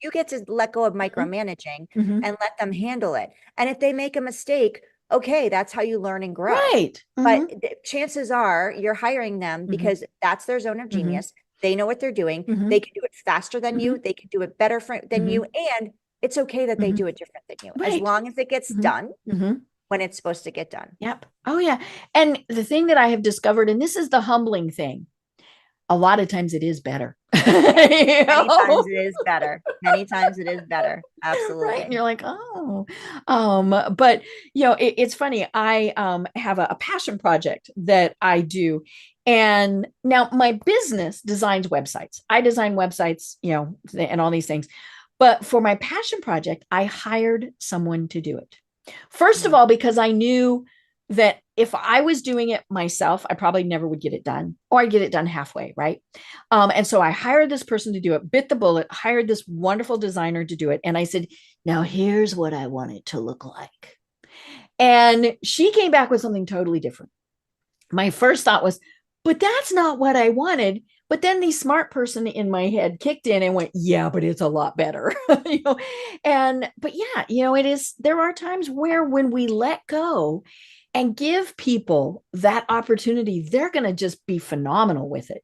you get to let go of micromanaging and let them handle it. And if they make a mistake, okay, that's how you learn and grow. Right. But chances are you're hiring them because that's their zone of genius. They know what they're doing. They can do it faster than you. They can do it better than you. And it's okay that they do it different than you, as long as it gets done when it's supposed to get done. Yep. Oh yeah. And the thing that I have discovered, and this is the humbling thing, a lot of times it is better. Many times it is better. Many times it is better. Absolutely. Right. And you're like, oh, but it's funny. I have a passion project that I do. And now my business designs websites. I design websites, and all these things. But for my passion project, I hired someone to do it. First of all, because I knew that if I was doing it myself, I probably never would get it done, or I'd get it done halfway. Right. And so I hired this person to do it, bit the bullet, hired this wonderful designer to do it. And I said, now here's what I want it to look like. And she came back with something totally different. My first thought was, but that's not what I wanted. But then the smart person in my head kicked in and went, yeah, but it's a lot better. But yeah, it is, there are times where when we let go and give people that opportunity, they're going to just be phenomenal with it.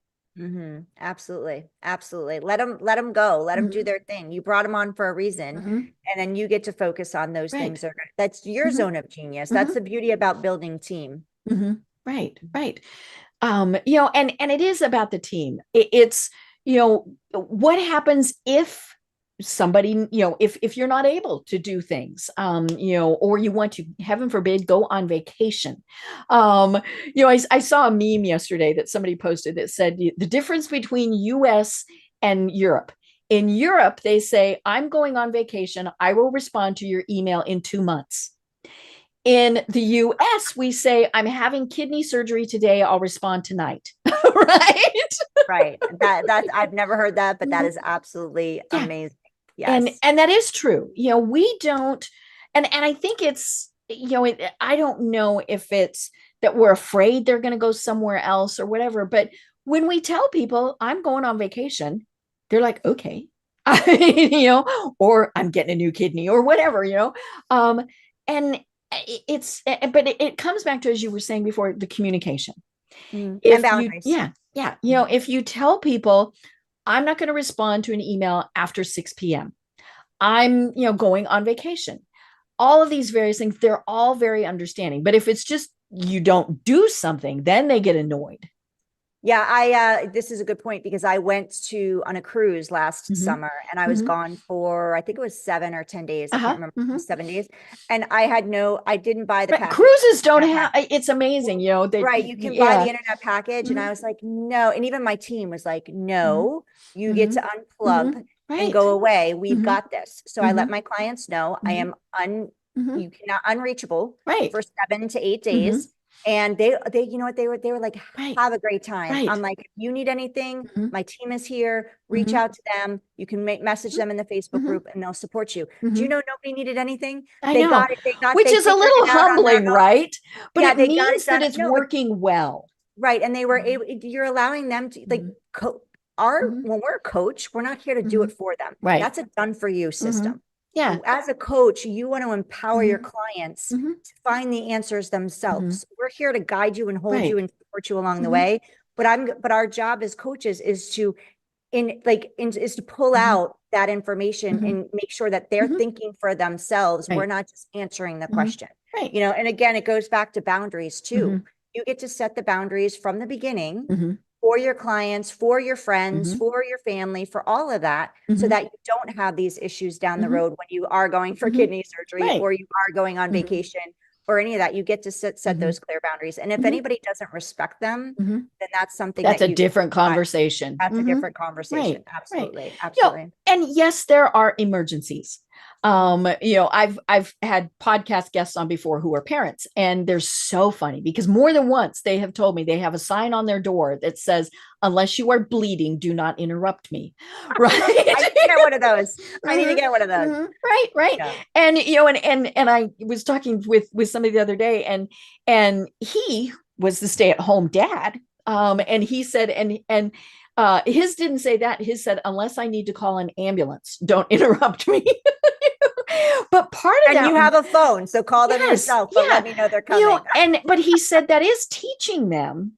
Absolutely. Absolutely. Let them go. Let them do their thing. You brought them on for a reason. And then you get to focus on those things. That's your zone of genius. That's the beauty about building team. Right. Right. And it is about the team. It's, what happens if somebody, if you're not able to do things, or you want to, heaven forbid, go on vacation. I saw a meme yesterday that somebody posted that said the difference between US and Europe. In Europe, they say, I'm going on vacation. I will respond to your email in 2 months. In the US, we say, I'm having kidney surgery today. I'll respond tonight. Right. Right. That's, I've never heard that, but that is absolutely amazing. Yes. And that is true. We don't, and I think it's, I don't know if it's that we're afraid they're going to go somewhere else or whatever. But when we tell people I'm going on vacation, they're like, okay, or I'm getting a new kidney or whatever, and it comes back to, as you were saying before, the communication. And boundaries. If you tell people, I'm not going to respond to an email after 6 p.m. I'm, going on vacation. All of these various things, they're all very understanding. But if it's just, you don't do something, then they get annoyed. Yeah, I this is a good point because I went on a cruise last summer and I was gone for, I think it was 7 or 10 days. I can't remember, 7 days. And I didn't buy the package. Cruises don't have, it's amazing, Right. You can buy the internet package. And I was like, no. And even my team was like, no, you get to unplug and go away. We've got this. So I let my clients know I am you cannot unreachable for 7 to 8 days. And they, you know what, they were like, have a great time. I'm like, if you need anything, my team is here, reach out to them. You can message them in the Facebook group and they'll support you. Do you know nobody needed anything? They got it. Which is a little humbling, right? But it means that it's working well. Right. And they were able, you're allowing them to like when we're a coach, we're not here to do it for them. Right. That's a done for you system. Yeah. As a coach, you want to empower your clients to find the answers themselves. We're here to guide you and hold you and support you along the way. But our job as coaches is to pull out that information and make sure that they're thinking for themselves. We're not just answering the question. Right. And again, it goes back to boundaries too. You get to set the boundaries from the beginning for your clients, for your friends, for your family, for all of that, so that you don't have these issues down the road when you are going for kidney surgery or you are going on vacation or any of that. You get to set those clear boundaries. And if anybody doesn't respect them, then that's something that's a different conversation. That's a different conversation. Right. Absolutely. Absolutely. And yes, there are emergencies. I've had podcast guests on before who are parents, and they're so funny because more than once they have told me they have a sign on their door that says, unless you are bleeding, do not interrupt me. Right. I need to get one of those. I need to get one of those. Right. Yeah. And, and I was talking with somebody the other day and he was the stay-at-home dad. And he said, and his didn't say that. His said, unless I need to call an ambulance, don't interrupt me. But part of that, you have a phone, so call them yourself, but let me know they're coming. But he said that is teaching them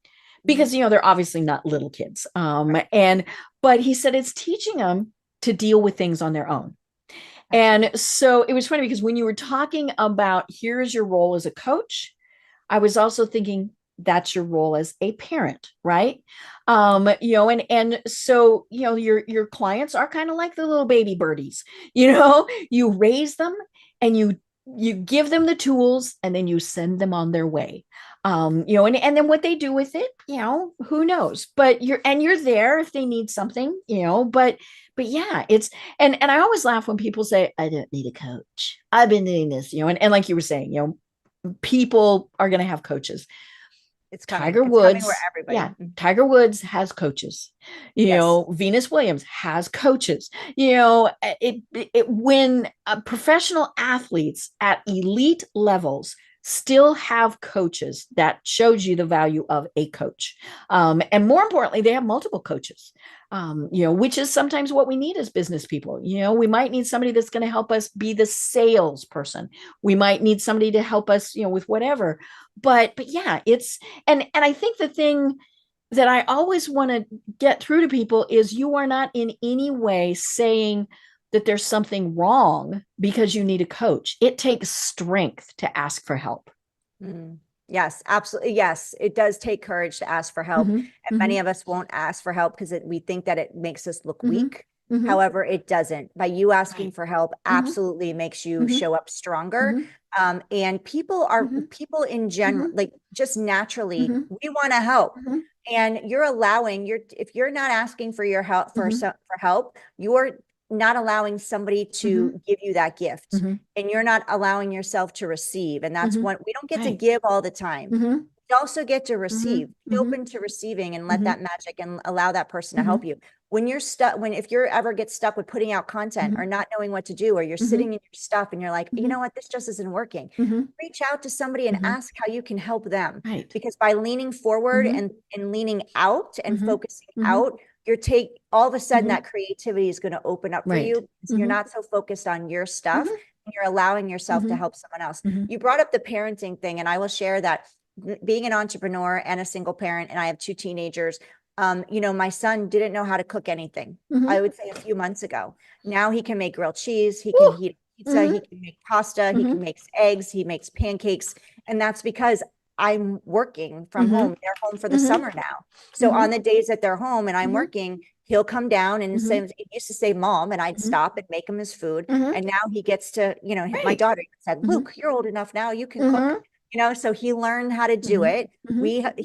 because, they're obviously not little kids. But he said it's teaching them to deal with things on their own. And so it was funny because when you were talking about here's your role as a coach, I was also thinking that's your role as a parent, right? And so, your clients are kind of like the little baby birdies, you raise them and you give them the tools and then you send them on their way. And then what they do with it, who knows, but you're there if they need something, but yeah, it's, and I always laugh when people say, I don't need a coach. I've been doing this, and like you were saying, people are going to have coaches. It's coming. Tiger Woods, Tiger Woods has coaches. Venus Williams has coaches. When professional athletes at elite levels still have coaches, that shows you the value of a coach. And more importantly, they have multiple coaches. Which is sometimes what we need as business people. We might need somebody that's going to help us be the salesperson. We might need somebody to help us, with whatever. But yeah, it's, and I think the thing that I always want to get through to people is you are not in any way saying that there's something wrong because you need a coach. It takes strength to ask for help. Yes, absolutely. Yes, it does take courage to ask for help. And many of us won't ask for help because we think that it makes us look weak. However, it doesn't. By you asking for help absolutely makes you show up stronger. And people in general, like just naturally, we want to help. And you're allowing if you're not asking for your help for help, you're not allowing somebody to give you that gift, and you're not allowing yourself to receive. And that's what we don't get to give all the time. We also get to receive. Be open to receiving and let that magic and allow that person to help you. When you're stuck, if you ever get stuck with putting out content or not knowing what to do, or you're sitting in your stuff and you're like, you know what, this just isn't working. Reach out to somebody and ask how you can help them. Because by leaning forward and leaning out and focusing out, all of a sudden that creativity is going to open up for you. So you're not so focused on your stuff and you're allowing yourself to help someone else. You brought up the parenting thing, and I will share that being an entrepreneur and a single parent, and I have 2 teenagers, my son didn't know how to cook anything. I would say a few months ago. Now he can make grilled cheese. He can heat pizza. He can make pasta. He can make eggs. He makes pancakes. And that's because I'm working from home. They're home for the summer now. So on the days that they're home and I'm working, he'll come down and say, he used to say mom, and I'd stop and make him his food. And now he gets to, you know, my daughter said, Luke, you're old enough now, you can cook, you know, so he learned how to do it.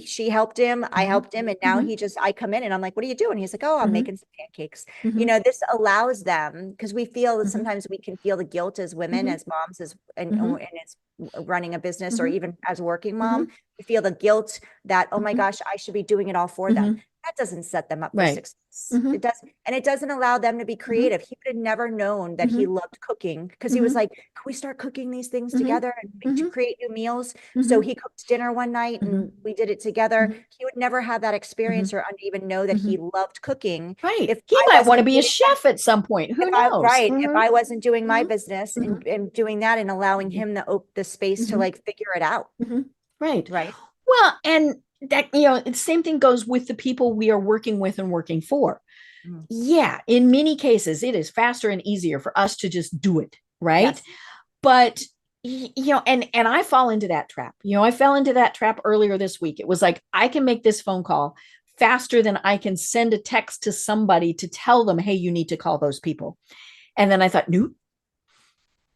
She helped him, I helped him. And now I come in and I'm like, what are you doing? He's like, oh, I'm making some pancakes. You know, this allows them, because we feel that sometimes we can feel the guilt as women, as moms, and as running a business or even as a working mom, we feel the guilt that, oh my gosh, I should be doing it all for them. That doesn't set them up for success. It doesn't, and it doesn't allow them to be creative. He would have never known that he loved cooking, because he was like, can we start cooking these things together and to create new meals? So he cooked dinner one night and we did it together. He would never have that experience or even know that he loved cooking. Right. If he I might wasn't want to be a doing chef at some point. Who knows? If I wasn't doing my business and doing that and allowing him the space to like figure it out. Right. Right. Well, and that, you know, the same thing goes with the people we are working with and working for. Yeah. In many cases, it is faster and easier for us to just do it. Right. Yes. But, you know, and I fall into that trap. You know, I fell into that trap earlier this week. It was like, I can make this phone call faster than I can send a text to somebody to tell them, hey, you need to call those people. And then I thought, no,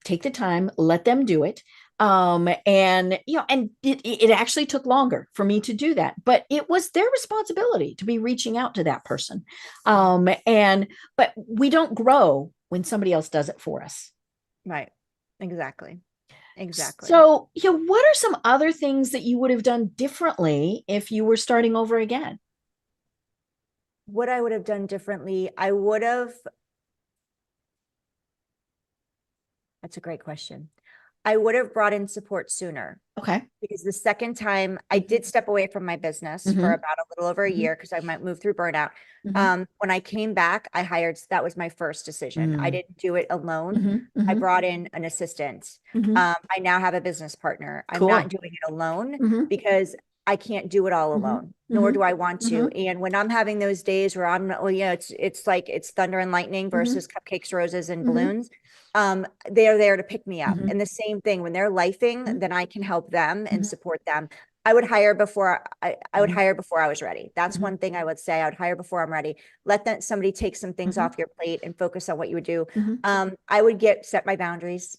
take the time, let them do it. And, you know, and it actually took longer for me to do that, but it was their responsibility to be reaching out to that person. But we don't grow when somebody else does it for us. Right. Exactly. So, you know, what are some other things that you would have done differently if you were starting over again? What I would have done differently, that's a great question. I would have brought in support sooner. Okay. Because the second time I did step away from my business for about a little over a year, because I might move through burnout. When I came back, that was my first decision. I didn't do it alone. I brought in an assistant. I now have a business partner. I'm not doing it alone because I can't do it all alone, nor do I want to. And when I'm having those days where it's like it's thunder and lightning versus cupcakes, roses, and balloons, they're there to pick me up. And the same thing, when they're lifing, then I can help them and support them. I would hire before I would hire before I was ready. That's one thing I would say. I would hire before I'm ready. Let somebody take some things off your plate and focus on what you would do. I would set my boundaries.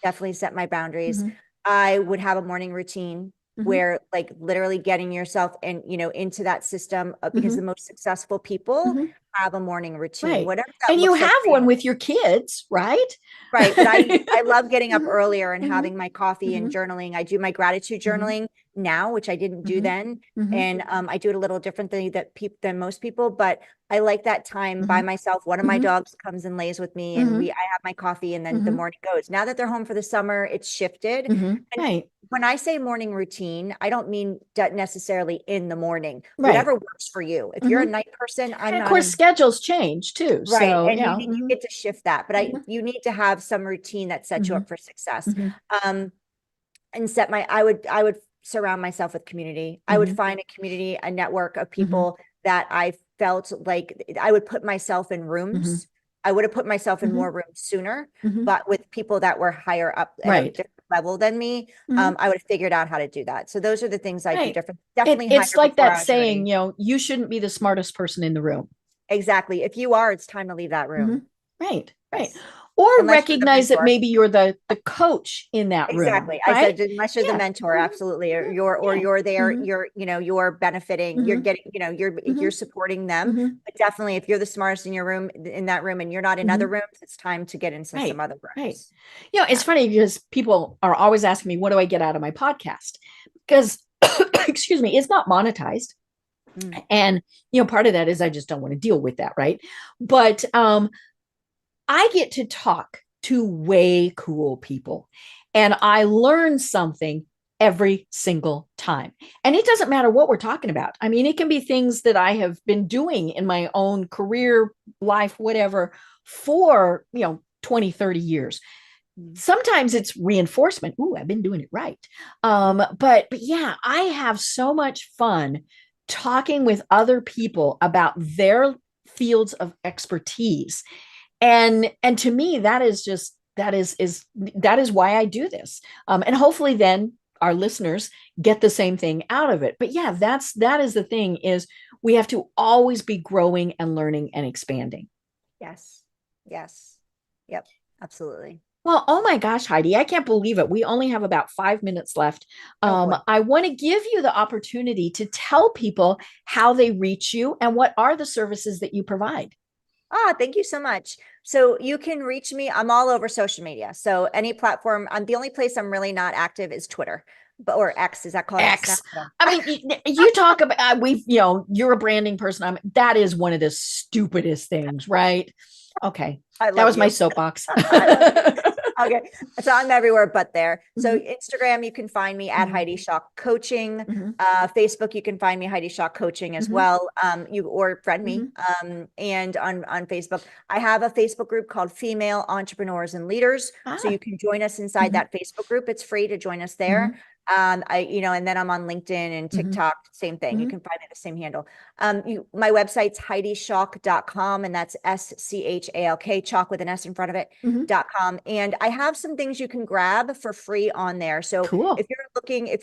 Definitely set my boundaries. I would have a morning routine where, like, literally getting yourself and, you know, into that system because the most successful people have a morning routine, whatever that and you have one with your kids, right? Right. But I love getting up earlier and having my coffee and journaling. I do my gratitude journaling now, which I didn't do then. And I do it a little differently than most people, but I like that time by myself. One of my dogs comes and lays with me and I have my coffee, and then the morning goes. Now that they're home for the summer, it's shifted. And when I say morning routine, I don't mean necessarily in the morning, whatever works for you. If you're a night person, of course, schedules change too. Right. So, and you get to shift that, but you need to have some routine that sets you up for success. And I would surround myself with community. I would find a community, a network of people that I felt like I would put myself in rooms. I would have put myself in more rooms sooner, but with people that were higher up at a different level than me, I would have figured out how to do that. So those are the things I do different. Definitely. It's like that saying, you know, you shouldn't be the smartest person in the room. Exactly. If you are, it's time to leave that room. Right. Or unless recognize that maybe you're the coach in that room. Exactly. I said, unless you're the mentor, absolutely. Or you're there, you're benefiting, you're getting, you're supporting them. But definitely, if you're the smartest in your room, in that room, and you're not in other rooms, it's time to get into some other rooms. Right. You know, it's funny because people are always asking me, what do I get out of my podcast? Because, excuse me, it's not monetized. And, you know, part of that is I just don't want to deal with that. Right. But, I get to talk to way cool people, and I learn something every single time. And it doesn't matter what we're talking about. I mean, it can be things that I have been doing in my own career, life, whatever, for, 20, 30 years. Sometimes it's reinforcement. Ooh, I've been doing it right. But yeah, I have so much fun talking with other people about their fields of expertise. And to me, that is why I do this. And hopefully then our listeners get the same thing out of it. But yeah, that is the thing, is we have to always be growing and learning and expanding. Yes. Yes. Yep. Absolutely. Well, oh my gosh, Heidi, I can't believe it. We only have about 5 minutes left. Oh boy. I want to give you the opportunity to tell people how they reach you and what are the services that you provide. Ah, thank you so much. So you can reach me. I'm all over social media. So any platform. I'm the only place I'm really not active is Twitter, or X. Is that called X now? X. I mean, you talk about you're a branding person. That is one of the stupidest things, right? Okay, I that love was my you. soapbox. I love you. Okay. So I'm everywhere but there. So Mhm. Instagram, you can find me at Mhm. Heidi Schalk Coaching. Mhm. Facebook, you can find me Heidi Schalk Coaching as Mhm. well. Or friend me. Mhm. And on Facebook, I have a Facebook group called Female Entrepreneurs and Leaders. So you Ah. can join us inside Mhm. that Facebook group. It's free to join us there. Mhm. And then I'm on LinkedIn and Mhm. TikTok, same thing. You Mhm. can find me the same handle. My website's HeidiSchalk.com, and that's SCHALK, chalk with an S in front of it. Mhm. .com, and I have some things you can grab for free on there. So Cool. if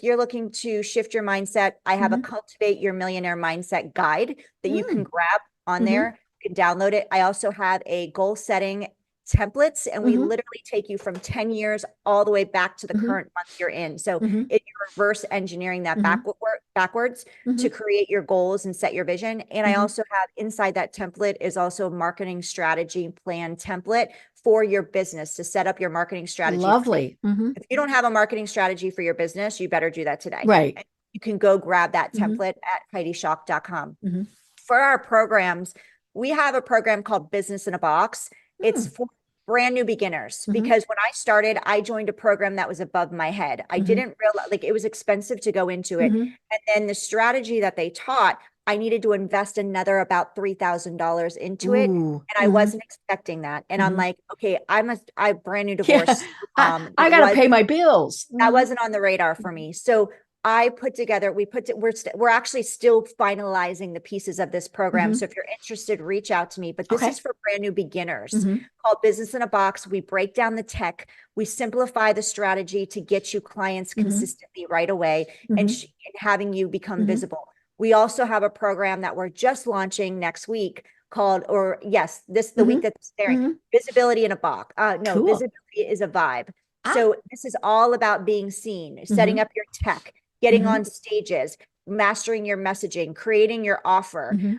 you're looking to shift your mindset, I have a Mhm. Cultivate Your Millionaire Mindset guide that you can Mm. grab on Mhm. there. You can download it. I also have a goal setting templates, and we Mhm. literally take you from 10 years all the way back to the Mhm. current month you're in. So Mhm. if you're reverse engineering that Mhm. backwards to Mhm. create your goals and set your vision. And I Mhm. also have inside that template is also a marketing strategy plan template for your business to set up your marketing strategy. Lovely. Mhm. If you don't have a marketing strategy for your business, you better do that today. Right. And you can go grab that Mhm. template at HeidiSchalk.com. Mhm. For our programs, we have a program called Business in a Box. It's Mm. for brand new beginners, Mhm. because when I started, I joined a program that was above my head. I Mhm. didn't realize, like, it was expensive to go into it. Mhm. And then the strategy that they taught, I needed to invest another about $3,000 into it. Ooh. And I Mhm. wasn't expecting that. And I'm Mhm. like, okay, I brand new Yeah. divorce. I got to pay my bills. That Mhm. wasn't on the radar for Mhm. me. So I put together, we're actually still finalizing the pieces of this program. So Mhm. if you're interested, reach out to me. But this Okay. is for brand new beginners, Mhm. called Business in a Box. We break down the tech, we simplify the strategy to get you clients Mhm. consistently right away, and, Mhm. and having you become Mhm. visible. We also have a program that we're just launching next week called, or yes, the week Mhm. that's there, Mhm. Visibility in a Box. No, Cool. Visibility is a Vibe. Ah. So this is all about being seen, setting Mhm. up your tech, getting Mhm. on stages, mastering your messaging, creating your offer. Mhm.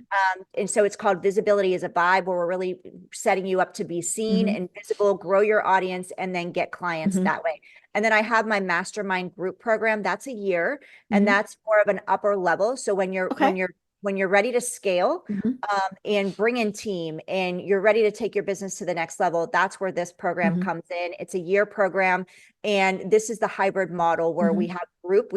And so it's called Visibility as a Vibe, where we're really setting you up to be seen Mhm. and visible, grow your audience, and then get clients Mhm. that way. And then I have my mastermind group program. That's a year, and Mhm. that's more of an upper level. So Okay. when you're ready to scale, Mhm. and bring in team, and you're ready to take your business to the next level, that's where this program Mhm. comes in. It's a year program, and this is the hybrid model where Mhm. we have a group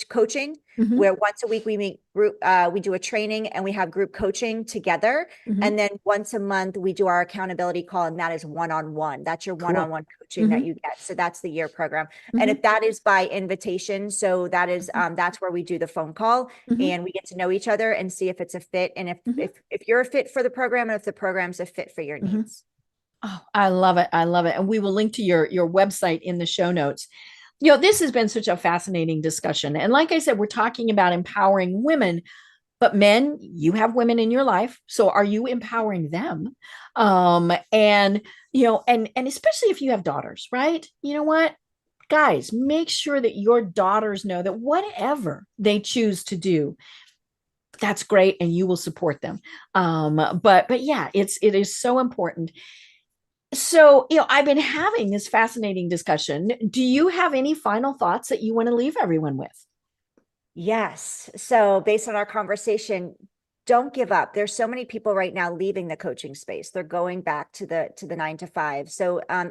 coaching, Mhm. where once a week we meet we do a training and we have group coaching together. Mhm. And then once a month we do our accountability call, and that is one-on-one. That's your Cool. one-on-one coaching that Mhm. you get. So that's the year program. And Mhm. if that is by invitation, so that's where we do the phone call, Mhm. and we get to know each other and see if it's a fit, and Mhm. if you're a fit for the program, and if the program's a fit for your Mhm. needs. Oh, I love it. I love it. And we will link to your website in the show notes. This has been such a fascinating discussion. And like I said, we're talking about empowering women, but men, you have women in your life. So are you empowering them? And and especially if you have daughters, right? You know what? Guys, make sure that your daughters know that whatever they choose to do, that's great, and you will support them. But yeah, it is so important. So, I've been having this fascinating discussion. Do you have any final thoughts that you want to leave everyone with? Yes. So based on our conversation, don't give up. There's so many people right now leaving the coaching space. They're going back to the 9 to 5. So and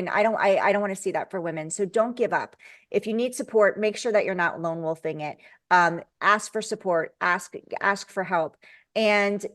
I don't want to see that for women. So don't give up. If you need support, make sure that you're not lone wolfing it. Ask for support, ask for help. And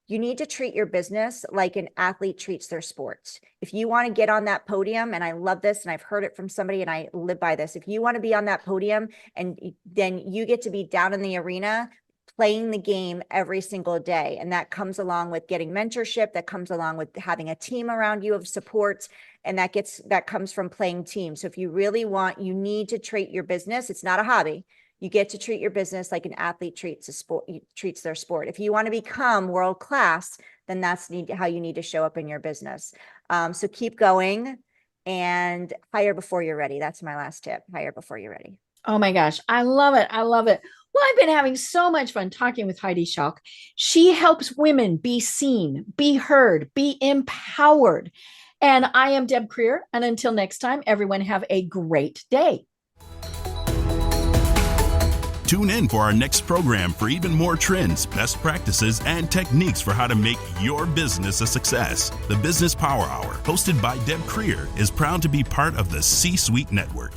you need to treat your business like an athlete treats their sports. If you want to get on that podium, and I love this, and I've heard it from somebody, and I live by this. If you want to be on that podium, and then you get to be down in the arena playing the game every single day. And that comes along with getting mentorship, that comes along with having a team around you of support. And that comes from playing teams. So if you really want, you need to treat your business. It's not a hobby. You get to treat your business like an athlete treats their sport. If you want to become world-class, then that's how you need to show up in your business. So keep going and hire before you're ready. That's my last tip. Hire before you're ready. Oh my gosh. I love it. I love it. Well, I've been having so much fun talking with Heidi Schalk. She helps women be seen, be heard, be empowered. And I am Deb Creer. And until next time, everyone have a great day. Tune in for our next program for even more trends, best practices, and techniques for how to make your business a success. The Business Power Hour, hosted by Deb Creer, is proud to be part of the C-Suite Network.